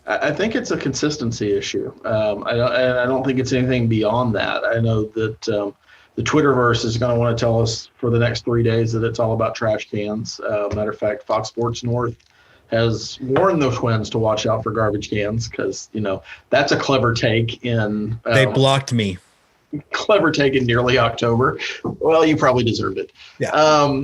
I think it's a consistency issue. I don't think it's anything beyond that. I know that the Twitterverse is going to want to tell us for the next 3 days that it's all about trash cans. Matter of fact, Fox Sports North has warned the Twins to watch out for garbage cans because, that's a clever take in they blocked me. Clever take in nearly October. Well, you probably deserved it. Yeah.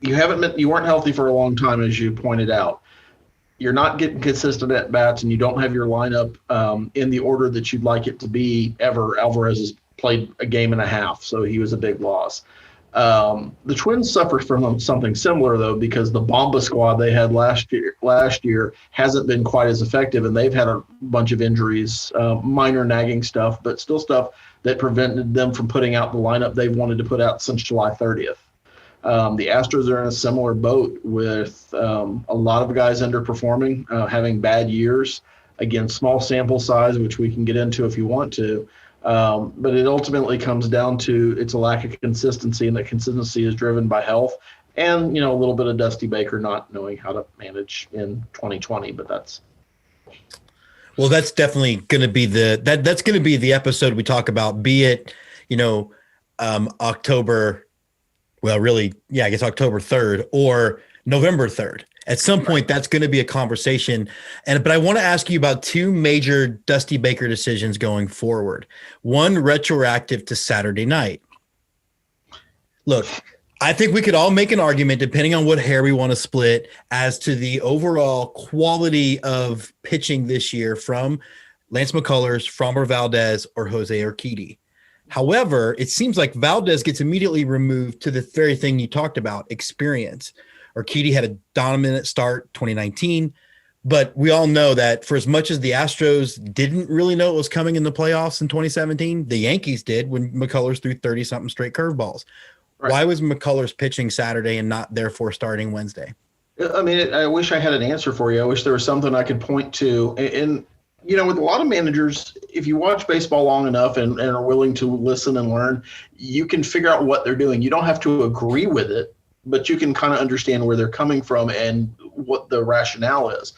You weren't healthy for a long time, as you pointed out. You're not getting consistent at bats, and you don't have your lineup in the order that you'd like it to be ever. Alvarez has played a game and a half, so he was a big loss. The Twins suffer from something similar, though, because the Bomba squad they had last year hasn't been quite as effective, and they've had a bunch of injuries, minor nagging stuff, but still stuff that prevented them from putting out the lineup they've wanted to put out since July 30th. The Astros are in a similar boat with a lot of guys underperforming, having bad years, Again, small sample size, which we can get into if you want to. But it ultimately comes down to it's a lack of consistency, and that consistency is driven by health and, a little bit of Dusty Baker not knowing how to manage in 2020. But that's. Well, that's definitely going to be that's going to be the episode we talk about, be it, October. Well, really, yeah, I guess October 3rd or November 3rd. At some point, that's going to be a conversation. But I want to ask you about two major Dusty Baker decisions going forward. One, retroactive to Saturday night. Look, I think we could all make an argument, depending on what hair we want to split, as to the overall quality of pitching this year from Lance McCullers, Framber Valdez, or Jose Urquidy. However, it seems like Valdez gets immediately removed to the very thing you talked about, experience. Urquidy had a dominant start 2019, but we all know that for as much as the Astros didn't really know it was coming in the playoffs in 2017, the Yankees did when McCullers threw 30-something straight curveballs. Right. Why was McCullers pitching Saturday and not therefore starting Wednesday? I mean, I wish I had an answer for you. I wish there was something I could point to. And with a lot of managers, if you watch baseball long enough and are willing to listen and learn, you can figure out what they're doing. You don't have to agree with it, but you can kind of understand where they're coming from and what the rationale is.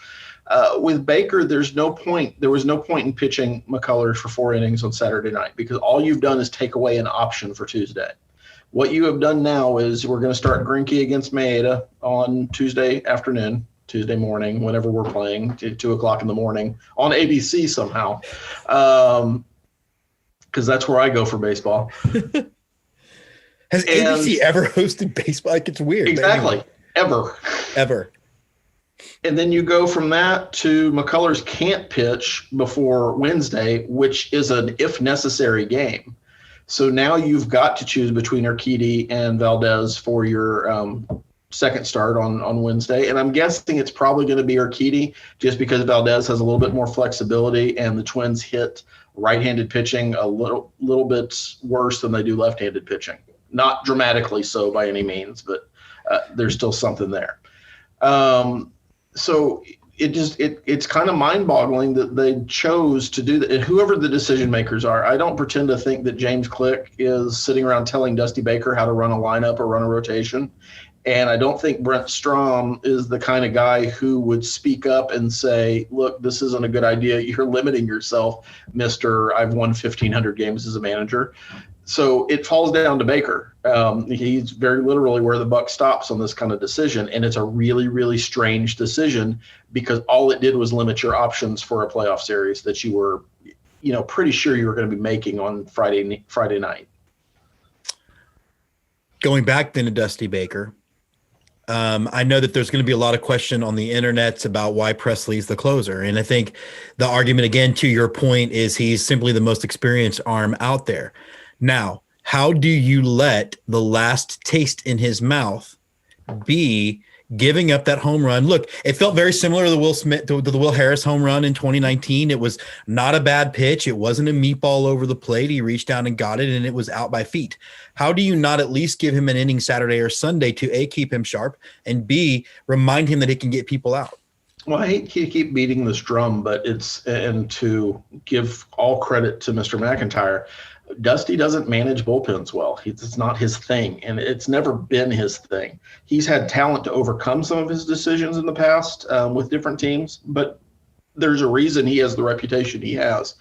With Baker, there was no point in pitching McCullers for 4 innings on Saturday night because all you've done is take away an option for Tuesday. What you have done now is we're going to start Greinke against Maeda on Tuesday afternoon, Tuesday morning, whenever we're playing, 2:00 in the morning on ABC somehow, because that's where I go for baseball. Has ABC ever hosted baseball? Like, it's weird. Exactly. Anyway. Ever. And then you go from that to McCullers can't pitch before Wednesday, which is an if necessary game. So now you've got to choose between Urquidy and Valdez for your second start on Wednesday. And I'm guessing it's probably going to be Urquidy just because Valdez has a little bit more flexibility and the Twins hit right-handed pitching a little bit worse than they do left-handed pitching. Not dramatically so by any means, but there's still something there. So it's kind of mind-boggling that they chose to do that. And whoever the decision makers are, I don't pretend to think that James Click is sitting around telling Dusty Baker how to run a lineup or run a rotation. And I don't think Brent Strom is the kind of guy who would speak up and say, look, this isn't a good idea. You're limiting yourself, Mr. I've won 1,500 games as a manager. So it falls down to Baker. He's very literally where the buck stops on this kind of decision. And it's a really, really strange decision because all it did was limit your options for a playoff series that you were, pretty sure you were going to be making on Friday night. Going back then to Dusty Baker, I know that there's going to be a lot of question on the internet about why Presley's the closer. And I think the argument, again, to your point, is he's simply the most experienced arm out there. Now, how do you let the last taste in his mouth be giving up that home run? Look, it felt very similar to the Will Harris home run in 2019. It was not a bad pitch. It wasn't a meatball over the plate. He reached down and got it, and it was out by feet. How do you not at least give him an inning Saturday or Sunday to A, keep him sharp, and B, remind him that he can get people out? Well, I hate to keep beating this drum, but and to give all credit to Mr. McEntire, Dusty doesn't manage bullpens well. It's not his thing, and it's never been his thing. He's had talent to overcome some of his decisions in the past with different teams, but there's a reason he has the reputation he has.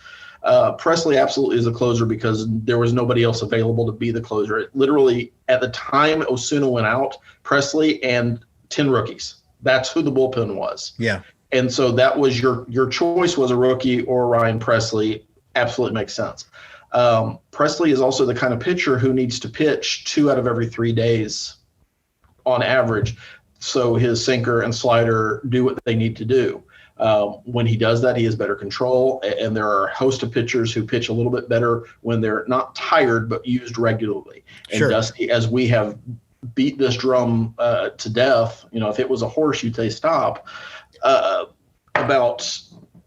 Presley absolutely is a closer because there was nobody else available to be the closer. Literally, at the time Osuna went out, Presley and 10 rookies. That's who the bullpen was. Yeah. And so that was your choice was a rookie or Ryan Presley. Absolutely makes sense. Presley is also the kind of pitcher who needs to pitch 2 out of every 3 days on average. So his sinker and slider do what they need to do. When he does that, he has better control. And there are a host of pitchers who pitch a little bit better when they're not tired, but used regularly. And sure. Dusty, as we have beat this drum to death, if it was a horse, you'd say stop, about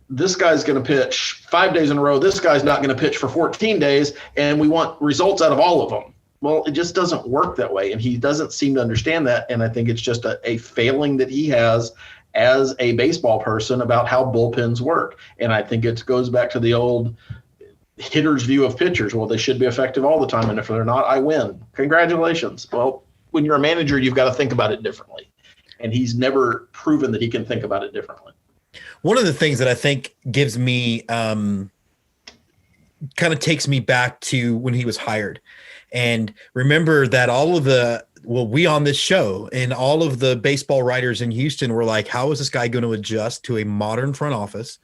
this guy's going to pitch 5 days in a row. This guy's not going to pitch for 14 days, and we want results out of all of them. Well, it just doesn't work that way, and he doesn't seem to understand that, and I think it's just a failing that he has as a baseball person about how bullpens work. And I think it goes back to the old hitter's view of pitchers. Well, they should be effective all the time, and if they're not, I win. Congratulations. Well, when you're a manager, you've got to think about it differently. And he's never proven that he can think about it differently. One of the things that I think gives me kind of takes me back to when he was hired. And remember that we on this show and all of the baseball writers in Houston were like, how is this guy going to adjust to a modern front office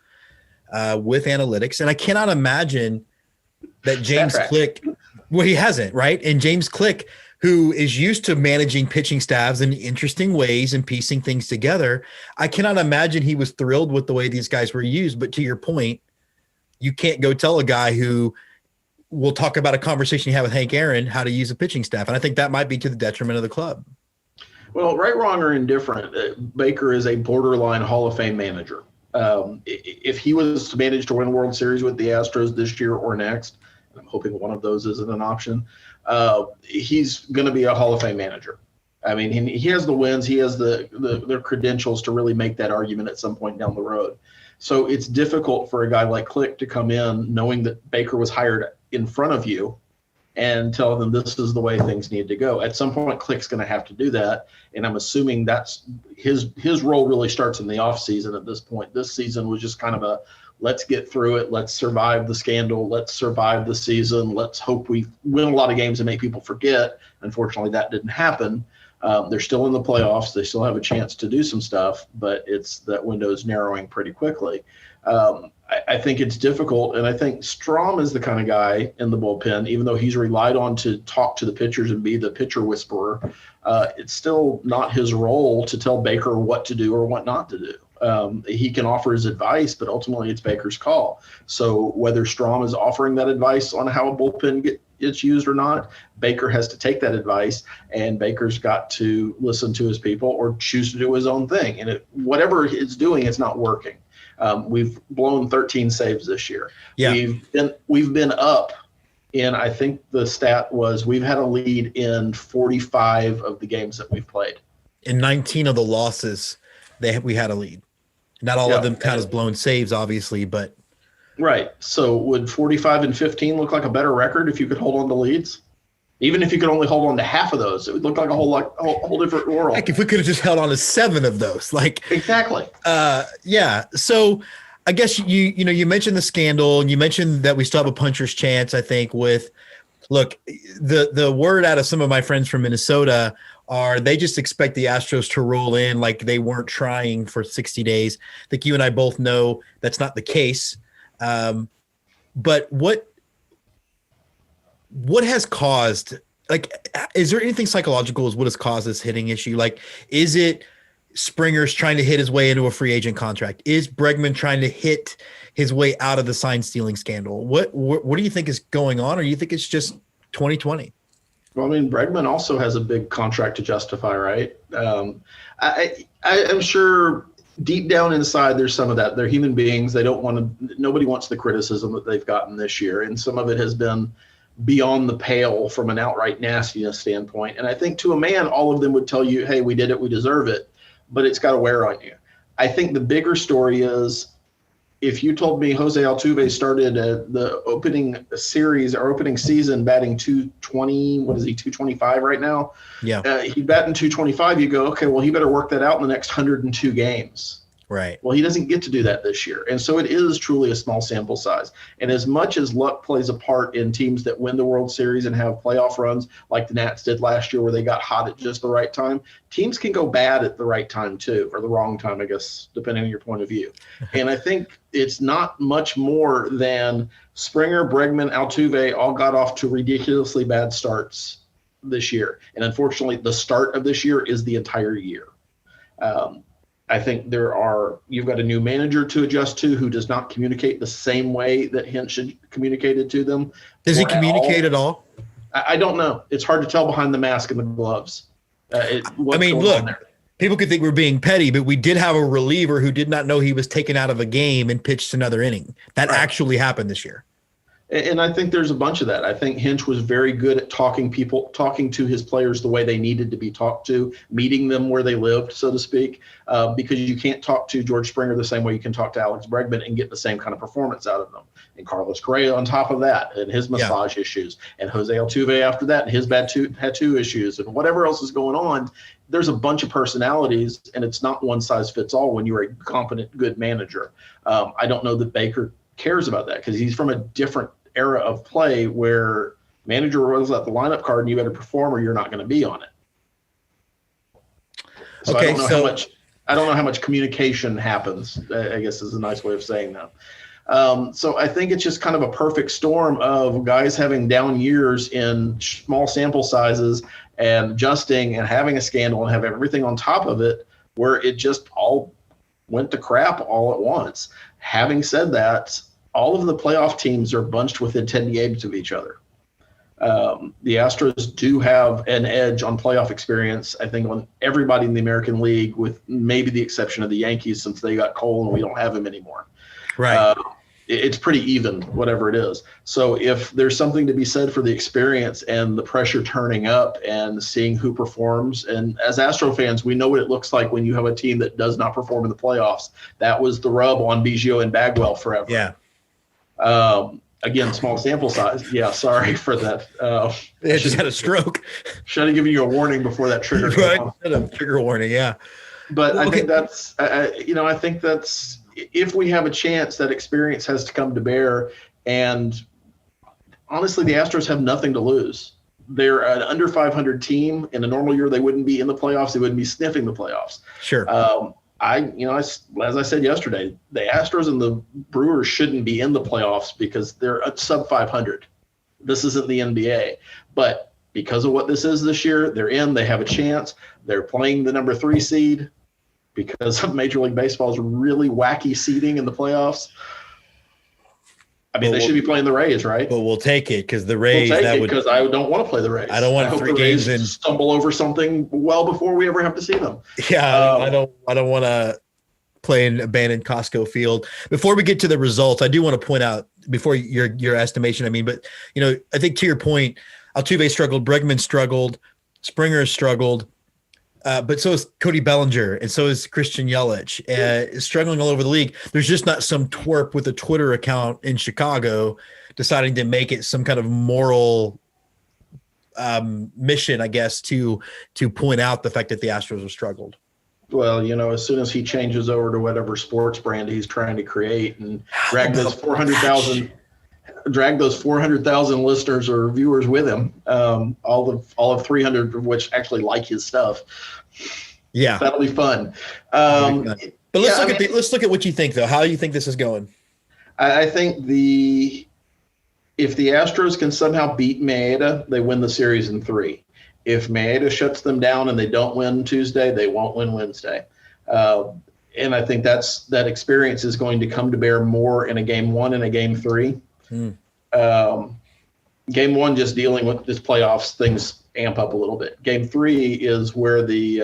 with analytics? And I cannot imagine that James Click, well, he hasn't, right? And James Click, who is used to managing pitching staffs in interesting ways and piecing things together, I cannot imagine he was thrilled with the way these guys were used. But to your point, you can't go tell a guy who will talk about a conversation you have with Hank Aaron how to use a pitching staff. And I think that might be to the detriment of the club. Well, right, wrong, or indifferent, Baker is a borderline Hall of Fame manager. If he was to manage to win a World Series with the Astros this year or next, I'm hoping one of those isn't an option, he's going to be a Hall of Fame manager. I mean, he has the wins. He has the credentials to really make that argument at some point down the road. So it's difficult for a guy like Click to come in knowing that Baker was hired in front of you and tell them this is the way things need to go. At some point, Click's going to have to do that, and I'm assuming that's his role really starts in the off season at this point. This season was just kind of a let's get through it, let's survive the scandal, let's survive the season, let's hope we win a lot of games and make people forget. Unfortunately, that didn't happen. They're still in the playoffs. They still have a chance to do some stuff, but it's that window is narrowing pretty quickly. I think it's difficult, and I think Strom is the kind of guy in the bullpen, even though he's relied on to talk to the pitchers and be the pitcher whisperer, it's still not his role to tell Baker what to do or what not to do. He can offer his advice, but ultimately it's Baker's call. So whether Strom is offering that advice on how a bullpen gets used or not, Baker has to take that advice, and Baker's got to listen to his people or choose to do his own thing. And whatever it's doing, it's not working. We've blown 13 saves this year. Yeah. We've been up in, I think the stat was we've had a lead in 45 of the games that we've played. In 19 of the losses, we had a lead. Not all of them count as blown saves, obviously, but. Right. So would 45 and 15 look like a better record if you could hold on to leads? Even if you could only hold on to half of those, it would look like a whole different world. Heck, if we could have just held on to 7 of those, exactly. Yeah. So I guess you mentioned the scandal, and you mentioned that we still have a puncher's chance. I think the word out of some of my friends from Minnesota are they just expect the Astros to roll in like they weren't trying for 60 days. I think you and I both know that's not the case. But what has caused, is there anything psychological as what has caused this hitting issue? Is it Springer's trying to hit his way into a free agent contract? Is Bregman trying to hit his way out of the sign stealing scandal? What do you think is going on? Or do you think it's just 2020? Well, I mean, Bregman also has a big contract to justify, right? I'm sure deep down inside, there's some of that. They're human beings. Nobody wants the criticism that they've gotten this year. And some of it has been beyond the pale from an outright nastiness standpoint. And I think to a man, all of them would tell you, hey, we did it, we deserve it, but it's got to wear on you. I think the bigger story is if you told me Jose Altuve started the opening series or opening season batting 220, what is he, 225 right now? Yeah. He'd bat in 225, you go, okay, well, he better work that out in the next 102 games. Right. Well, he doesn't get to do that this year. And so it is truly a small sample size. And as much as luck plays a part in teams that win the World Series and have playoff runs like the Nats did last year where they got hot at just the right time, teams can go bad at the right time too, or the wrong time, I guess, depending on your point of view. And I think it's not much more than Springer, Bregman, Altuve all got off to ridiculously bad starts this year. And unfortunately, the start of this year is the entire year. I think you've got a new manager to adjust to who does not communicate the same way that Hint should communicated to them. Does he communicate at all? I don't know. It's hard to tell behind the mask and the gloves. Look, people could think we're being petty, but we did have a reliever who did not know he was taken out of a game and pitched another inning. That actually happened this year. And I think there's a bunch of that. I think Hinch was very good at talking to his players the way they needed to be talked to, meeting them where they lived, so to speak, because you can't talk to George Springer the same way you can talk to Alex Bregman and get the same kind of performance out of them. And Carlos Correa on top of that, and his massage issues, and Jose Altuve after that, and his tattoo issues, and whatever else is going on. There's a bunch of personalities, and it's not one size fits all when you're a competent, good manager. I don't know that Baker cares about that because he's from a different era of play where manager rolls out the lineup card and you better perform or you're not going to be on it. So I don't know how much communication happens, I guess is a nice way of saying that. So I think it's just kind of a perfect storm of guys having down years in small sample sizes and adjusting and having a scandal and have everything on top of it where it just all went to crap all at once. Having said that, all of the playoff teams are bunched within 10 games of each other. The Astros do have an edge on playoff experience, I think, on everybody in the American League, with maybe the exception of the Yankees since they got Cole and we don't have him anymore. Right. It's pretty even, whatever it is. So if there's something to be said for the experience and the pressure turning up and seeing who performs, and as Astro fans, we know what it looks like when you have a team that does not perform in the playoffs. That was the rub on Biggio and Bagwell forever. Yeah. Again, small sample size. Yeah, sorry for that. They just had a stroke. Should have given you a warning before that trigger. Right. Trigger warning, yeah. But I think that's, I think that's, if we have a chance, that experience has to come to bear. And honestly, the Astros have nothing to lose. They're an under 500 team. In a normal year, they wouldn't be in the playoffs. They wouldn't be sniffing the playoffs. Sure. As I said yesterday, the Astros and the Brewers shouldn't be in the playoffs because they're sub 500. This isn't the NBA. But because of what this is this year, they're in. They have a chance. They're playing the number 3 seed because of Major League Baseball's really wacky seeding in the playoffs. I mean, they should be playing the Rays, right? But we'll take it because the Rays. Because I don't want to play the Rays. I don't want 3 games and stumble over something well before we ever have to see them. Yeah, I don't want to play in abandoned Costco field. Before we get to the results, I do want to point out before your estimation. I mean, but I think to your point, Altuve struggled, Bregman struggled, Springer struggled. But so is Cody Bellinger, and so is Christian Yelich, struggling all over the league. There's just not some twerp with a Twitter account in Chicago deciding to make it some kind of moral mission, I guess, to point out the fact that the Astros have struggled. Well, as soon as he changes over to whatever sports brand he's trying to create and drag those 400,000 listeners or viewers with him, all of 300 of which actually like his stuff. Yeah, that'll be fun. But let's look at what you think, though. How do you think this is going? I think if the Astros can somehow beat Maeda, they win the series in 3. If Maeda shuts them down and they don't win Tuesday, they won't win Wednesday. And I think that experience is going to come to bear more in a game 1 and a game 3. Game 1, just dealing with this playoffs, things amp up a little bit. Game 3 is where the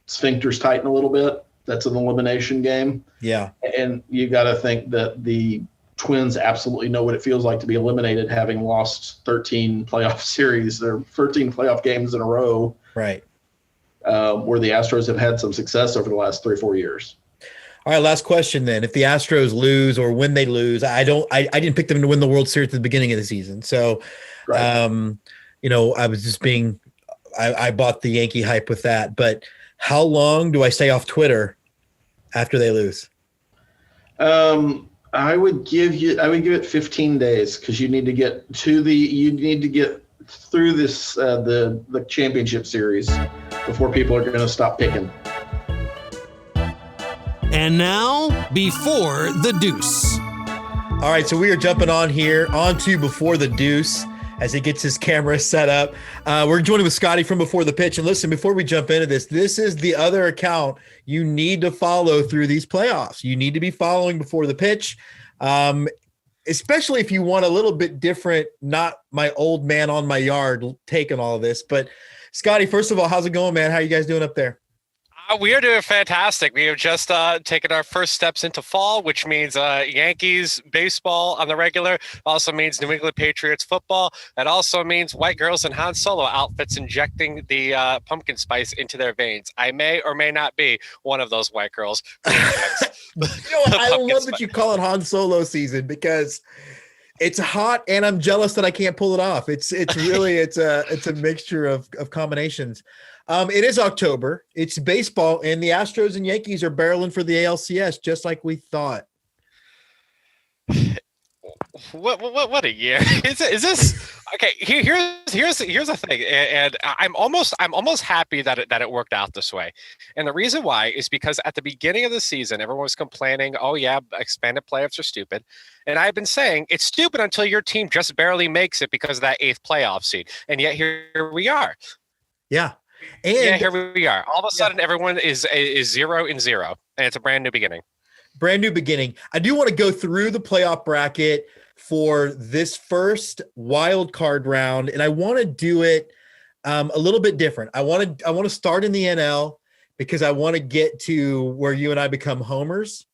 sphincters tighten a little bit. That's an elimination game. Yeah. And you got to think that the Twins absolutely know what it feels like to be eliminated, having lost 13 playoff series or 13 playoff games in a row. Right. Where the Astros have had some success over the last 3 or 4 years. All right, last question then. If the Astros lose or when they lose, I didn't pick them to win the World Series at the beginning of the season. So, right. I was just I bought the Yankee hype with that. But how long do I stay off Twitter after they lose? I would give it 15 days because you need to get through this the championship series before people are going to stop picking. And now, Before the Deuce. All right, so we are jumping on to Before the Deuce as he gets his camera set up. We're joining with Scottie from Before the Pitch. And listen, before we jump into this is the other account you need to follow through these playoffs. You need to be following Before the Pitch, especially if you want a little bit different, not my old man on my yard take on all of this. But Scottie, first of all, how's it going, man? How are you guys doing up there? We are doing fantastic. We have just taken our first steps into fall, which means Yankees baseball on the regular. Also means New England Patriots football. It also means white girls in Han Solo outfits injecting the pumpkin spice into their veins. I may or may not be one of those white girls. I love that you call it Han Solo season because it's hot and I'm jealous that I can't pull it off. It's really it's a mixture of combinations. It is October. It's baseball, and the Astros and Yankees are barreling for the ALCS, just like we thought. What a year! Is this okay? Here's the thing, and I'm almost happy that it worked out this way. And the reason why is because at the beginning of the season, everyone was complaining, "Oh yeah, expanded playoffs are stupid," and I've been saying it's stupid until your team just barely makes it because of that 8th playoff seed, and yet here we are. Yeah. And yeah, here we are. All of a sudden, everyone is 0-0, and it's a brand new beginning. Brand new beginning. I do want to go through the playoff bracket for this first wild card round, and I want to do it a little bit different. I want to start in the NL because I want to get to where you and I become homers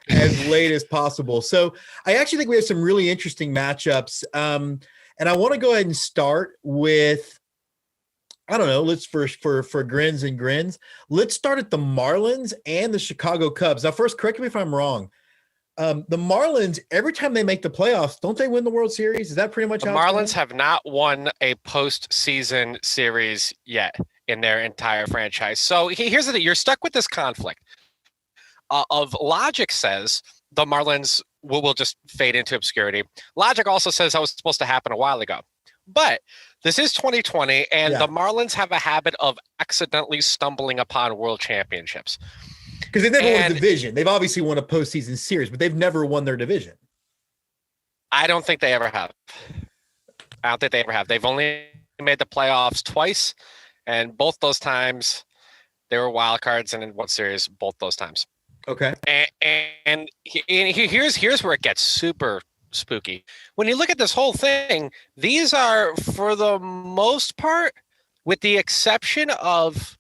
as late as possible. So I actually think we have some really interesting matchups, and I want to go ahead and start with. I don't know. Let's for grins and grins. Let's start at the Marlins and the Chicago Cubs. Now, first, correct me if I'm wrong. The Marlins, every time they make the playoffs, don't they win the World Series? Is that pretty much the Marlins have not won a postseason series yet in their entire franchise? So here's the thing: you're stuck with this conflict. Of logic says the Marlins will just fade into obscurity. Logic also says that was supposed to happen a while ago, but this is 2020, and the Marlins have a habit of accidentally stumbling upon world championships. Because they've never won a division. They've obviously won a postseason series, but they've never won their division. I don't think they ever have. They've only made the playoffs twice, and both those times they were wild cards, and in one series, both those times. Okay. And here's where it gets super spooky. When you look at this whole thing, these are, for the most part, with the exception of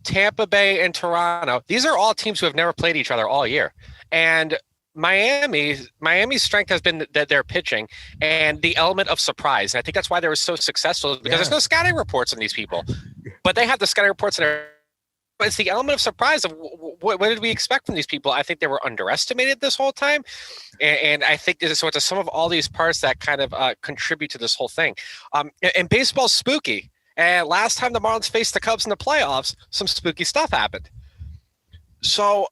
Tampa Bay and Toronto, these are all teams who have never played each other all year. And Miami's strength has been that they're pitching and the element of surprise. And I think that's why they were so successful, because there's no scouting reports on these people, but they have the scouting reports in their. But it's the element of surprise of what did we expect from these people? I think they were underestimated this whole time. And I think this is it's some of all these parts that kind of contribute to this whole thing. And baseball's spooky. And last time the Marlins faced the Cubs in the playoffs, some spooky stuff happened. So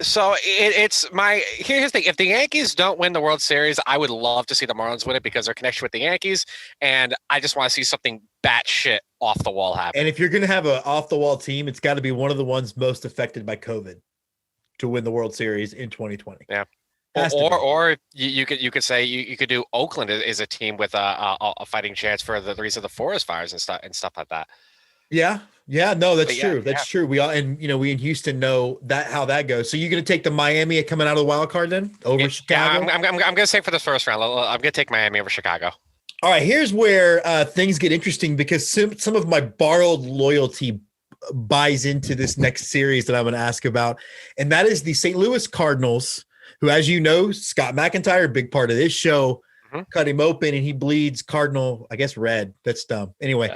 here's the thing. If the Yankees don't win the World Series, I would love to see the Marlins win it because their connection with the Yankees. And I just want to see something batshit off the wall happen. And if you're going to have an off the wall team, it's got to be one of the ones most affected by COVID to win the World Series in 2020. Yeah. Or you could say you could do Oakland is a team with a fighting chance for the reason of the forest fires and stuff like that. Yeah. No, that's true. That's true. We all, and we in Houston know that how that goes. So you're going to take the Miami coming out of the wild card then over Chicago? Yeah, I'm going to say for the first round, I'm going to take Miami over Chicago. All right, here's where things get interesting because some of my borrowed loyalty buys into this next series that I'm going to ask about, and that is the St. Louis Cardinals, who, as you know, Scott McEntire, big part of this show, cut him open and he bleeds Cardinal, I guess red. That's dumb. Anyway,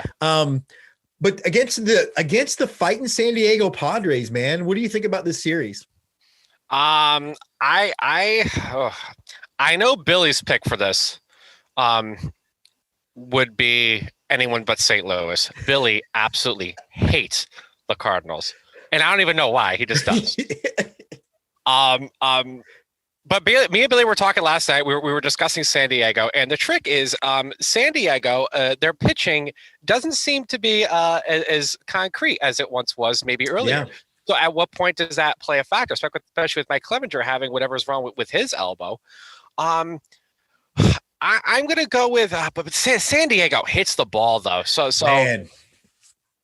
but against the fighting San Diego Padres, man, what do you think about this series? I know Billy's pick for this would be anyone but St. Louis. Billy absolutely hates the Cardinals, and I don't even know why. He just does. But me and Billy were talking last night. We were discussing San Diego, and the trick is San Diego, their pitching doesn't seem to be as concrete as it once was, maybe earlier. Yeah. So at what point does that play a factor, especially with Mike Clevenger having whatever's wrong with his elbow? I'm going to go with but San Diego hits the ball, though. So man.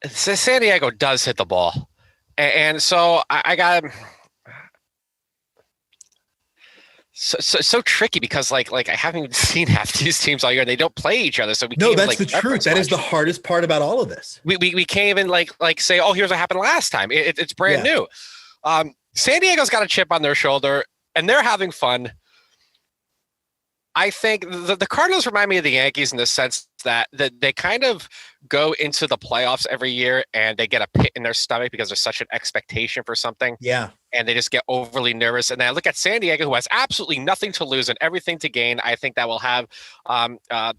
San Diego does hit the ball. And so I got so tricky because like I haven't even seen half these teams all year. And they don't play each other, so we No, can't that's even, the truth. That is the hardest part about all of this. We can't even like say, oh, here's what happened last time. It's brand new. San Diego's got a chip on their shoulder, and they're having fun. I think the Cardinals remind me of the Yankees in the sense that they kind of go into the playoffs every year and they get a pit in their stomach because there's such an expectation for something. Yeah. And they just get overly nervous. And then I look at San Diego, who has absolutely nothing to lose and everything to gain. I think that will have a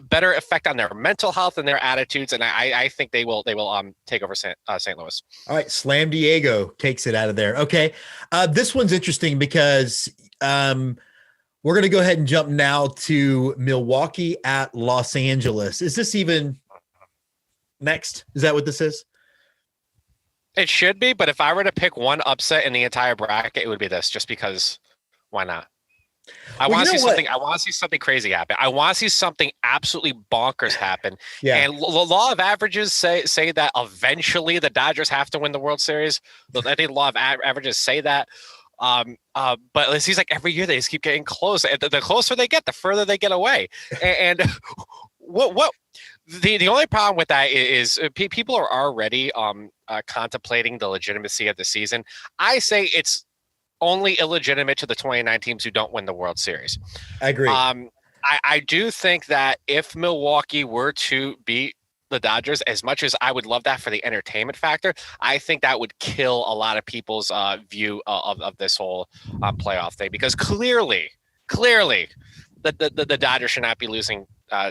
better effect on their mental health and their attitudes. And I think they will take over St. Louis. All right. Slam Diego takes it out of there. Okay. This one's interesting because we're going to go ahead and jump now to Milwaukee at Los Angeles. Is this even next? Is that what this is? It should be, but if I were to pick one upset in the entire bracket, it would be this, just because why not? I want to see something. I want to see something crazy happen. I want to see something absolutely bonkers happen. Yeah. And the law of averages say that eventually the Dodgers have to win the World Series. I think the law of averages say that. But it seems like every year they just keep getting closer. And the closer they get, the further they get away. And what the only problem with that is people are already contemplating the legitimacy of the season. I say it's only illegitimate to the 29 teams who don't win the World Series. I agree. I do think that if Milwaukee were to beat the Dodgers, as much as I would love that for the entertainment factor, I think that would kill a lot of people's view of this whole playoff thing, because clearly the Dodgers should not be losing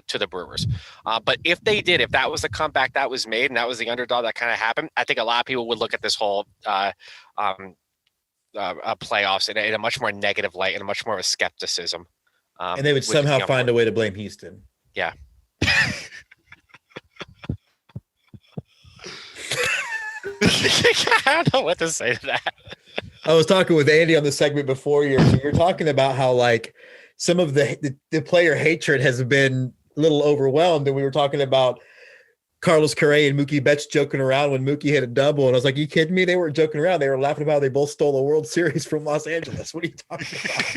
to the Brewers. But if they did, if that was the comeback that was made and that was the underdog that kind of happened, I think a lot of people would look at this whole playoffs in a much more negative light and a much more of a skepticism. And they would somehow find a way to blame Houston. Yeah. I don't know what to say to that. I was talking with Andy on the segment before you're talking about how like some of the player hatred has been a little overwhelmed. And we were talking about Carlos Correa and Mookie Betts joking around when Mookie hit a double. And I was like, you kidding me? They weren't joking around. They were laughing about how they both stole the World Series from Los Angeles. What are you talking about?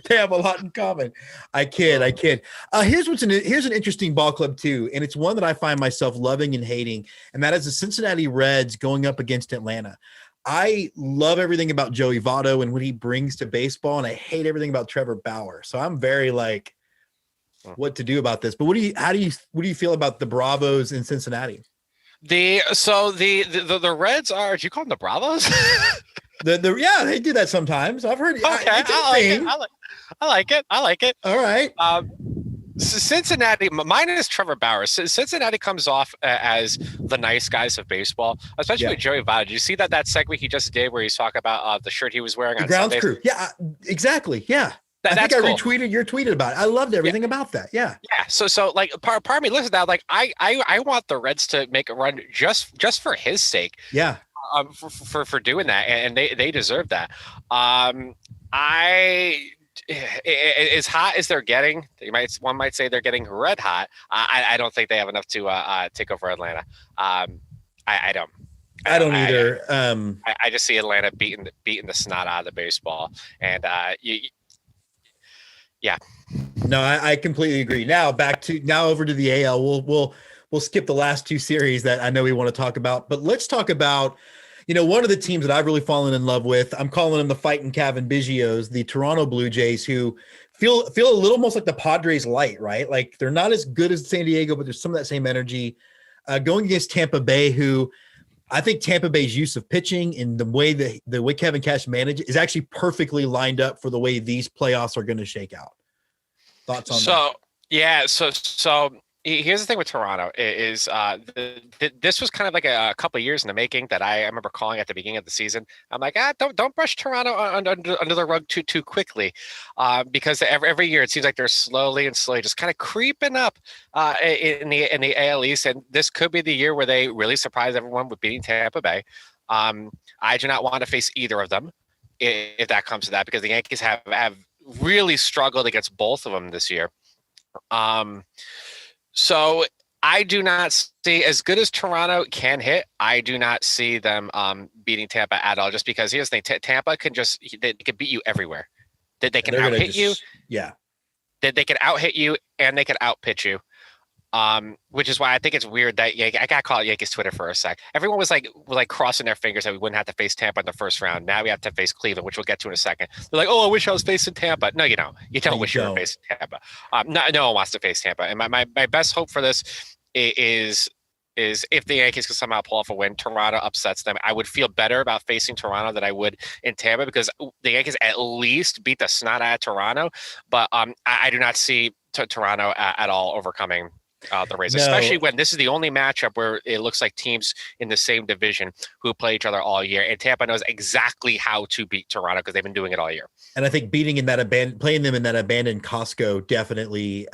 They have a lot in common. I kid. Here's an interesting ball club too. And it's one that I find myself loving and hating. And that is the Cincinnati Reds going up against Atlanta. I love everything about Joey Votto and what he brings to baseball. And I hate everything about Trevor Bauer. So I'm very like, what to do about this. But what do you feel about the Bravos in Cincinnati? The Reds are, do you call them the Bravos? Yeah, they do that sometimes. I've heard. Okay, I like it. All right. Cincinnati, minus Trevor Bauer, Cincinnati comes off as the nice guys of baseball, especially with Joey Votto. Did you see that segment he just did where he's talking about the shirt he was wearing on grounds Sundays? Crew? Yeah, exactly. Yeah. I think I retweeted your tweeted about it. I loved everything about that. Yeah. Yeah. So like part of me listens to that. Like I want the Reds to make a run just for his sake. Yeah. For doing that. And they deserve that. As hot as they're getting, one might say they're getting red hot. I don't think they have enough to take over Atlanta. I don't. I don't either. I just see Atlanta beating the snot out of the baseball. And yeah. No, I completely agree. Now over to the AL. We'll skip the last two series that I know we want to talk about, but let's talk about, one of the teams that I've really fallen in love with. I'm calling them the Fighting Cavan Biggios, the Toronto Blue Jays, who feel a little almost like the Padres light, right? Like they're not as good as San Diego, but there's some of that same energy. Going against Tampa Bay, who I think Tampa Bay's use of pitching and the way Kevin Cash manages is actually perfectly lined up for the way these playoffs are going to shake out. Thoughts on that? Yeah. So here's the thing with Toronto is this was kind of like a couple of years in the making that I remember calling at the beginning of the season. I'm like, don't brush Toronto under the rug too quickly, because every year it seems like they're slowly just kind of creeping up in the AL East, and this could be the year where they really surprise everyone with beating Tampa Bay. I do not want to face either of them if that comes to that, because the Yankees have really struggled against both of them this year. So I do not see, as good as Toronto can hit, I do not see them beating Tampa at all, just because here's the thing, Tampa can they can beat you everywhere. that they can They're out gonna hit you, Yeah. that they can out hit you, and they can out pitch you. Which is why I think it's weird that I got to call it Yankees Twitter for a sec. Everyone was like crossing their fingers that we wouldn't have to face Tampa in the first round. Now we have to face Cleveland, which we'll get to in a second. They're like, oh, I wish I was facing Tampa. No, you don't. You don't wish you were facing Tampa. No one wants to face Tampa. And my best hope for this is if the Yankees can somehow pull off a win, Toronto upsets them. I would feel better about facing Toronto than I would in Tampa because the Yankees at least beat the snot out of Toronto. But I do not see Toronto at all overcoming the Rays, especially when this is the only matchup where it looks like teams in the same division who play each other all year. And Tampa knows exactly how to beat Toronto because they've been doing it all year. And I think playing them in that abandoned Costco definitely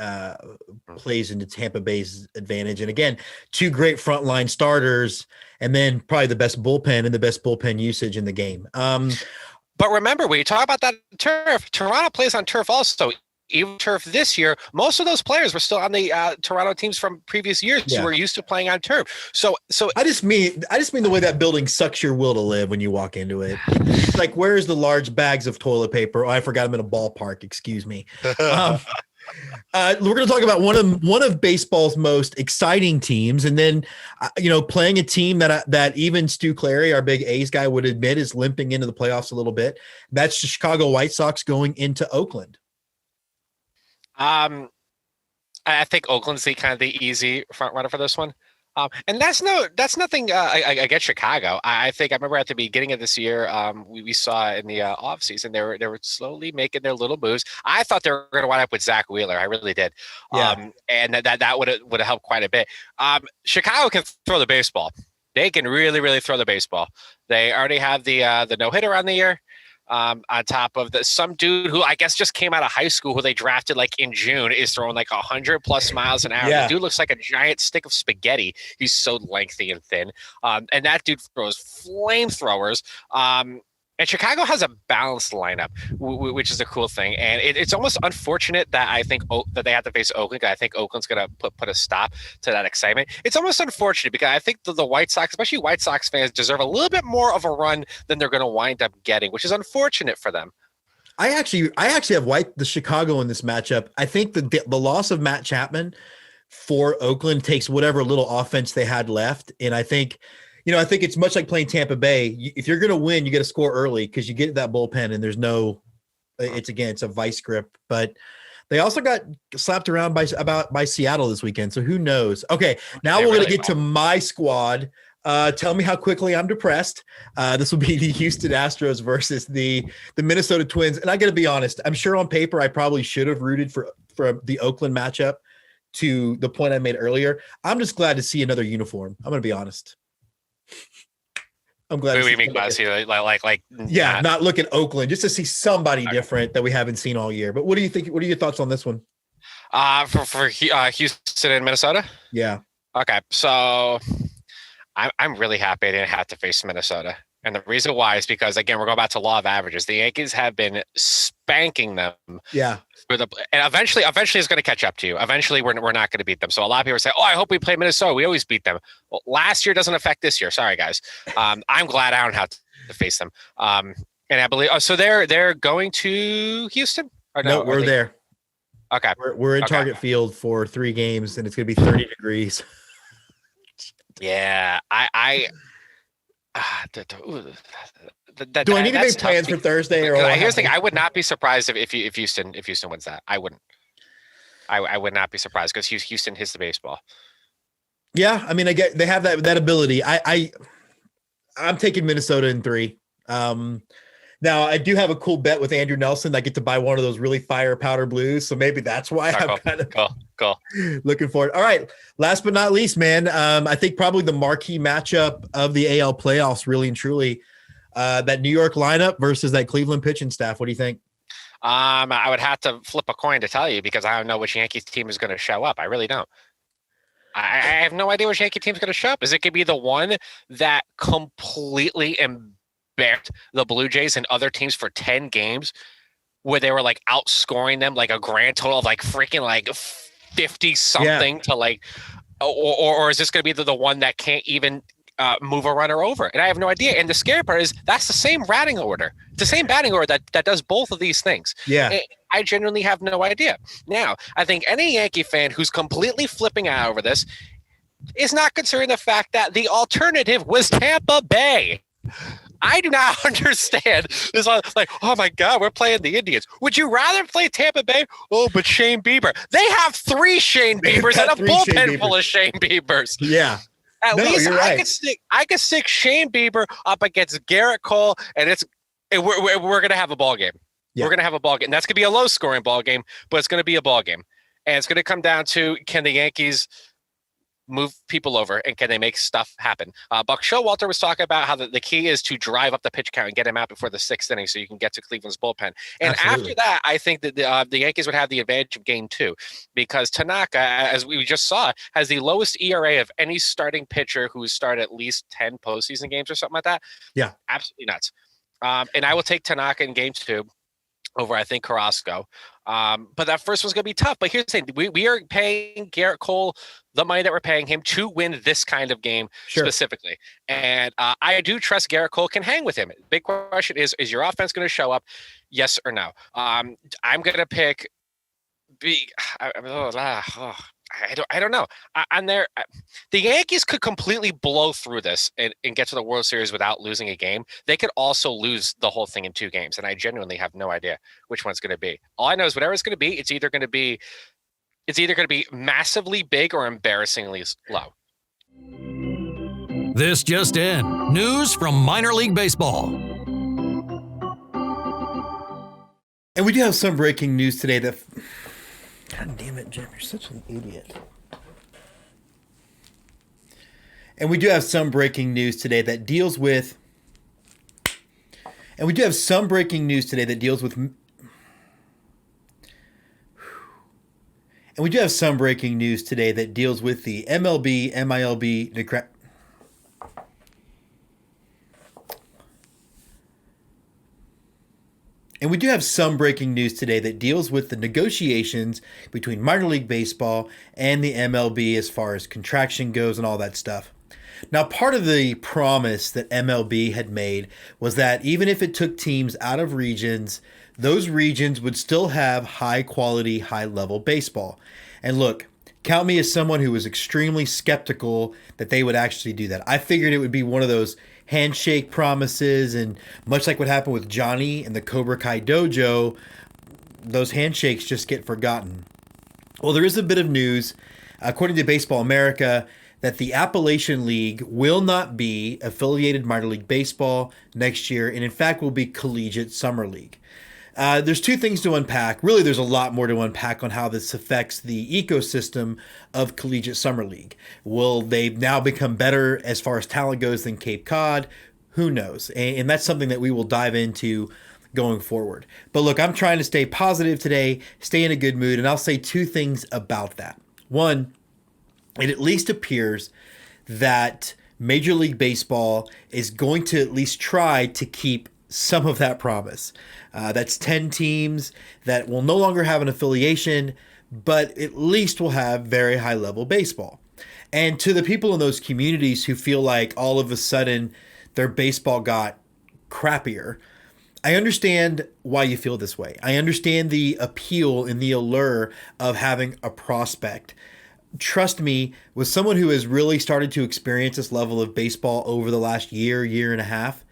plays into Tampa Bay's advantage. And again, two great frontline starters, and then probably the best bullpen and the best bullpen usage in the game. But remember, when you talk about that turf, Toronto plays on turf also. Even turf this year, most of those players were still on the Toronto teams from previous years who were used to playing on turf. So I just mean the way that building sucks your will to live when you walk into it. It's like, where's the large bags of toilet paper? Oh, I forgot I'm in a ballpark. Excuse me. We're going to talk about one of baseball's most exciting teams, and then playing a team that even Stu Clary, our big A's guy, would admit is limping into the playoffs a little bit. That's the Chicago White Sox going into Oakland. I think Oakland's the kind of the easy front runner for this one. And that's nothing against Chicago. I think I remember at the beginning of this year, we saw in the off season, they were slowly making their little moves. I thought they were going to wind up with Zach Wheeler. I really did. And that would have helped quite a bit. Chicago can throw the baseball. They can really, really throw the baseball. They already have the no-hitter on the year. On top of some dude who I guess just came out of high school who they drafted like in June is throwing like 100+ miles an hour. Yeah. The dude looks like a giant stick of spaghetti. He's so lengthy and thin. And that dude throws flamethrowers. And Chicago has a balanced lineup, which is a cool thing. And it's almost unfortunate that I think that they have to face Oakland. I think Oakland's going to put a stop to that excitement. It's almost unfortunate because I think the White Sox, especially White Sox fans, deserve a little bit more of a run than they're going to wind up getting, which is unfortunate for them. I actually have the Chicago in this matchup. I think the loss of Matt Chapman for Oakland takes whatever little offense they had left. And I think it's much like playing Tampa Bay. If you're going to win, you got to score early because you get that bullpen and it's a vice grip. But they also got slapped around by Seattle this weekend. So who knows? Okay, now we're going to get to my squad. Tell me how quickly I'm depressed. This will be the Houston Astros versus the Minnesota Twins. And I got to be honest, I'm sure on paper I probably should have rooted for the Oakland matchup to the point I made earlier. I'm just glad to see another uniform. I'm going to be honest. I'm glad. Not look at Oakland, just to see somebody different that we haven't seen all year. But what do you think? What are your thoughts on this one? For Houston and Minnesota? Yeah. Okay, so I'm really happy I didn't have to face Minnesota. And the reason why is because, again, we're going back to law of averages. The Yankees have been spanking them. Yeah. And eventually it's going to catch up to you. Eventually, we're not going to beat them. So a lot of people say, oh, I hope we play Minnesota. We always beat them. Well, last year doesn't affect this year. Sorry, guys. I'm glad I don't have to face them. And I believe so they're going to Houston? Or no, we're there. Okay. We're in Target Field for 3 games, and it's going to be 30 degrees. Yeah. Do I need to make plans for Thursday? Or here's the thing: I would not be surprised if Houston wins that. I wouldn't. I would not be surprised because Houston hits the baseball. Yeah, I mean, they have that ability. I'm taking Minnesota in 3. Now I do have a cool bet with Andrew Nelson. I get to buy one of those really fire powder blues, so maybe that's why I'm kind of cool. Looking forward. All right, last but not least, man. I think probably the marquee matchup of the AL playoffs, really and truly, that New York lineup versus that Cleveland pitching staff. What do you think? I would have to flip a coin to tell you because I don't know which Yankees team is going to show up. I really don't. I have no idea which Yankee team is going to show up. Is it going to be the one that completely embarrassed the Blue Jays and other teams for 10 games where they were like outscoring them like a grand total of like freaking like 50 something to like, or is this going to be the one that can't even move a runner over, and I have no idea. And the scary part is that's the same batting order. It's the same batting order that does both of these things. Yeah. And I genuinely have no idea. Now, I think any Yankee fan who's completely flipping out over this is not considering the fact that the alternative was Tampa Bay. I do not understand this. Like, oh my God, we're playing the Indians. Would you rather play Tampa Bay? Oh, but Shane Bieber. They have 3 Shane Biebers and a bullpen full of Shane Biebers. Yeah. At least you're right. I could stick Shane Bieber up against Garrett Cole, and we're gonna have a ball game. Yeah. We're gonna have a ball game. And that's gonna be a low scoring ball game, but it's gonna be a ball game, and it's gonna come down to, can the Yankees move people over, and can they make stuff happen? Buck Showalter was talking about how the key is to drive up the pitch count and get him out before the 6th inning so you can get to Cleveland's bullpen. And After that, I think that the Yankees would have the advantage of game 2, because Tanaka, as we just saw, has the lowest ERA of any starting pitcher who's started at least 10 postseason games or something like that. Yeah. Absolutely nuts. And I will take Tanaka in game 2 over, I think, Carrasco. But that first one's going to be tough. But here's the thing. We are paying Garrett Cole the money that we're paying him to win this kind of game specifically. And I do trust Garrett Cole can hang with him. Big question is your offense going to show up? Yes or no? I'm going to pick I don't know. The Yankees could completely blow through this and get to the World Series without losing a game. They could also lose the whole thing in 2 games, and I genuinely have no idea which one's going to be. All I know is whatever it's going to be, it's either going to be massively big or embarrassingly low. This just in. News from minor league baseball. And we do have some breaking news today that... God damn it, Jim, you're such an idiot. And we do have some breaking news today that deals with... And we do have some breaking news today that deals with... And we do have some breaking news today that deals with the MLB, MILB... And we do have some breaking news today that deals with the negotiations between minor league baseball and the MLB as far as contraction goes and all that stuff. Now, part of the promise that MLB had made was that even if it took teams out of regions, those regions would still have high quality, high level baseball. And look, count me as someone who was extremely skeptical that they would actually do that. I figured it would be one of those handshake promises, and much like what happened with Johnny and the Cobra Kai Dojo, those handshakes just get forgotten. Well, there is a bit of news, according to Baseball America, that the Appalachian League will not be affiliated minor league baseball next year, and in fact will be collegiate summer league. There's 2 things to unpack. Really, there's a lot more to unpack on how this affects the ecosystem of collegiate summer league. Will they now become better as far as talent goes than Cape Cod? Who knows? And that's something that we will dive into going forward. But look, I'm trying to stay positive today, stay in a good mood, and I'll say 2 things about that. One, it at least appears that Major League Baseball is going to at least try to keep some of that promise. That's 10 teams that will no longer have an affiliation, but at least will have very high level baseball. And to the people in those communities who feel like all of a sudden their baseball got crappier, I understand why you feel this way. I understand the appeal and the allure of having a prospect. Trust me, with someone who has really started to experience this level of baseball over the last year and a half,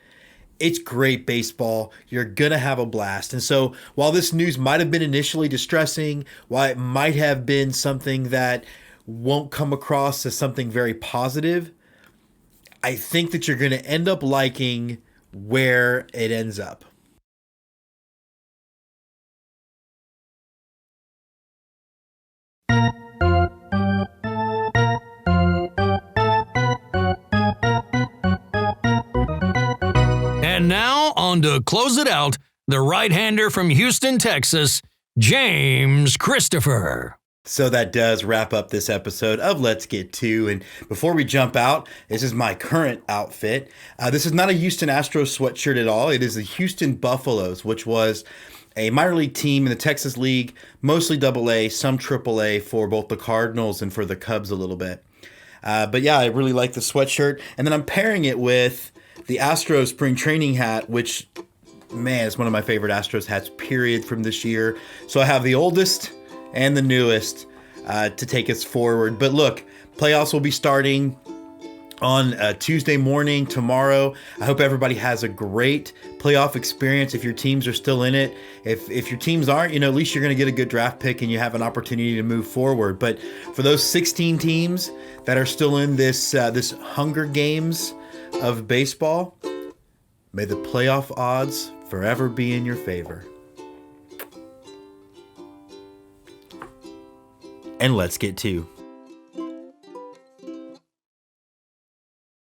it's great baseball. You're going to have a blast. And so while this news might have been initially distressing, while it might have been something that won't come across as something very positive, I think that you're going to end up liking where it ends up. And now, on to close it out, the right-hander from Houston, Texas, James Christopher. So that does wrap up this episode of Let's Get Two. And before we jump out, this is my current outfit. This is not a Houston Astros sweatshirt at all. It is the Houston Buffaloes, which was a minor league team in the Texas League, mostly AA, some AAA for both the Cardinals and for the Cubs a little bit. But yeah, I really like the sweatshirt. And then I'm pairing it with the Astros spring training hat, which, man, is one of my favorite Astros hats, period, from this year. So I have the oldest and the newest to take us forward. But look, playoffs will be starting on Tuesday morning tomorrow. I hope everybody has a great playoff experience if your teams are still in it. If your teams aren't, at least you're going to get a good draft pick and you have an opportunity to move forward. But for those 16 teams that are still in this Hunger Games of baseball, may the playoff odds forever be in your favor. And let's get to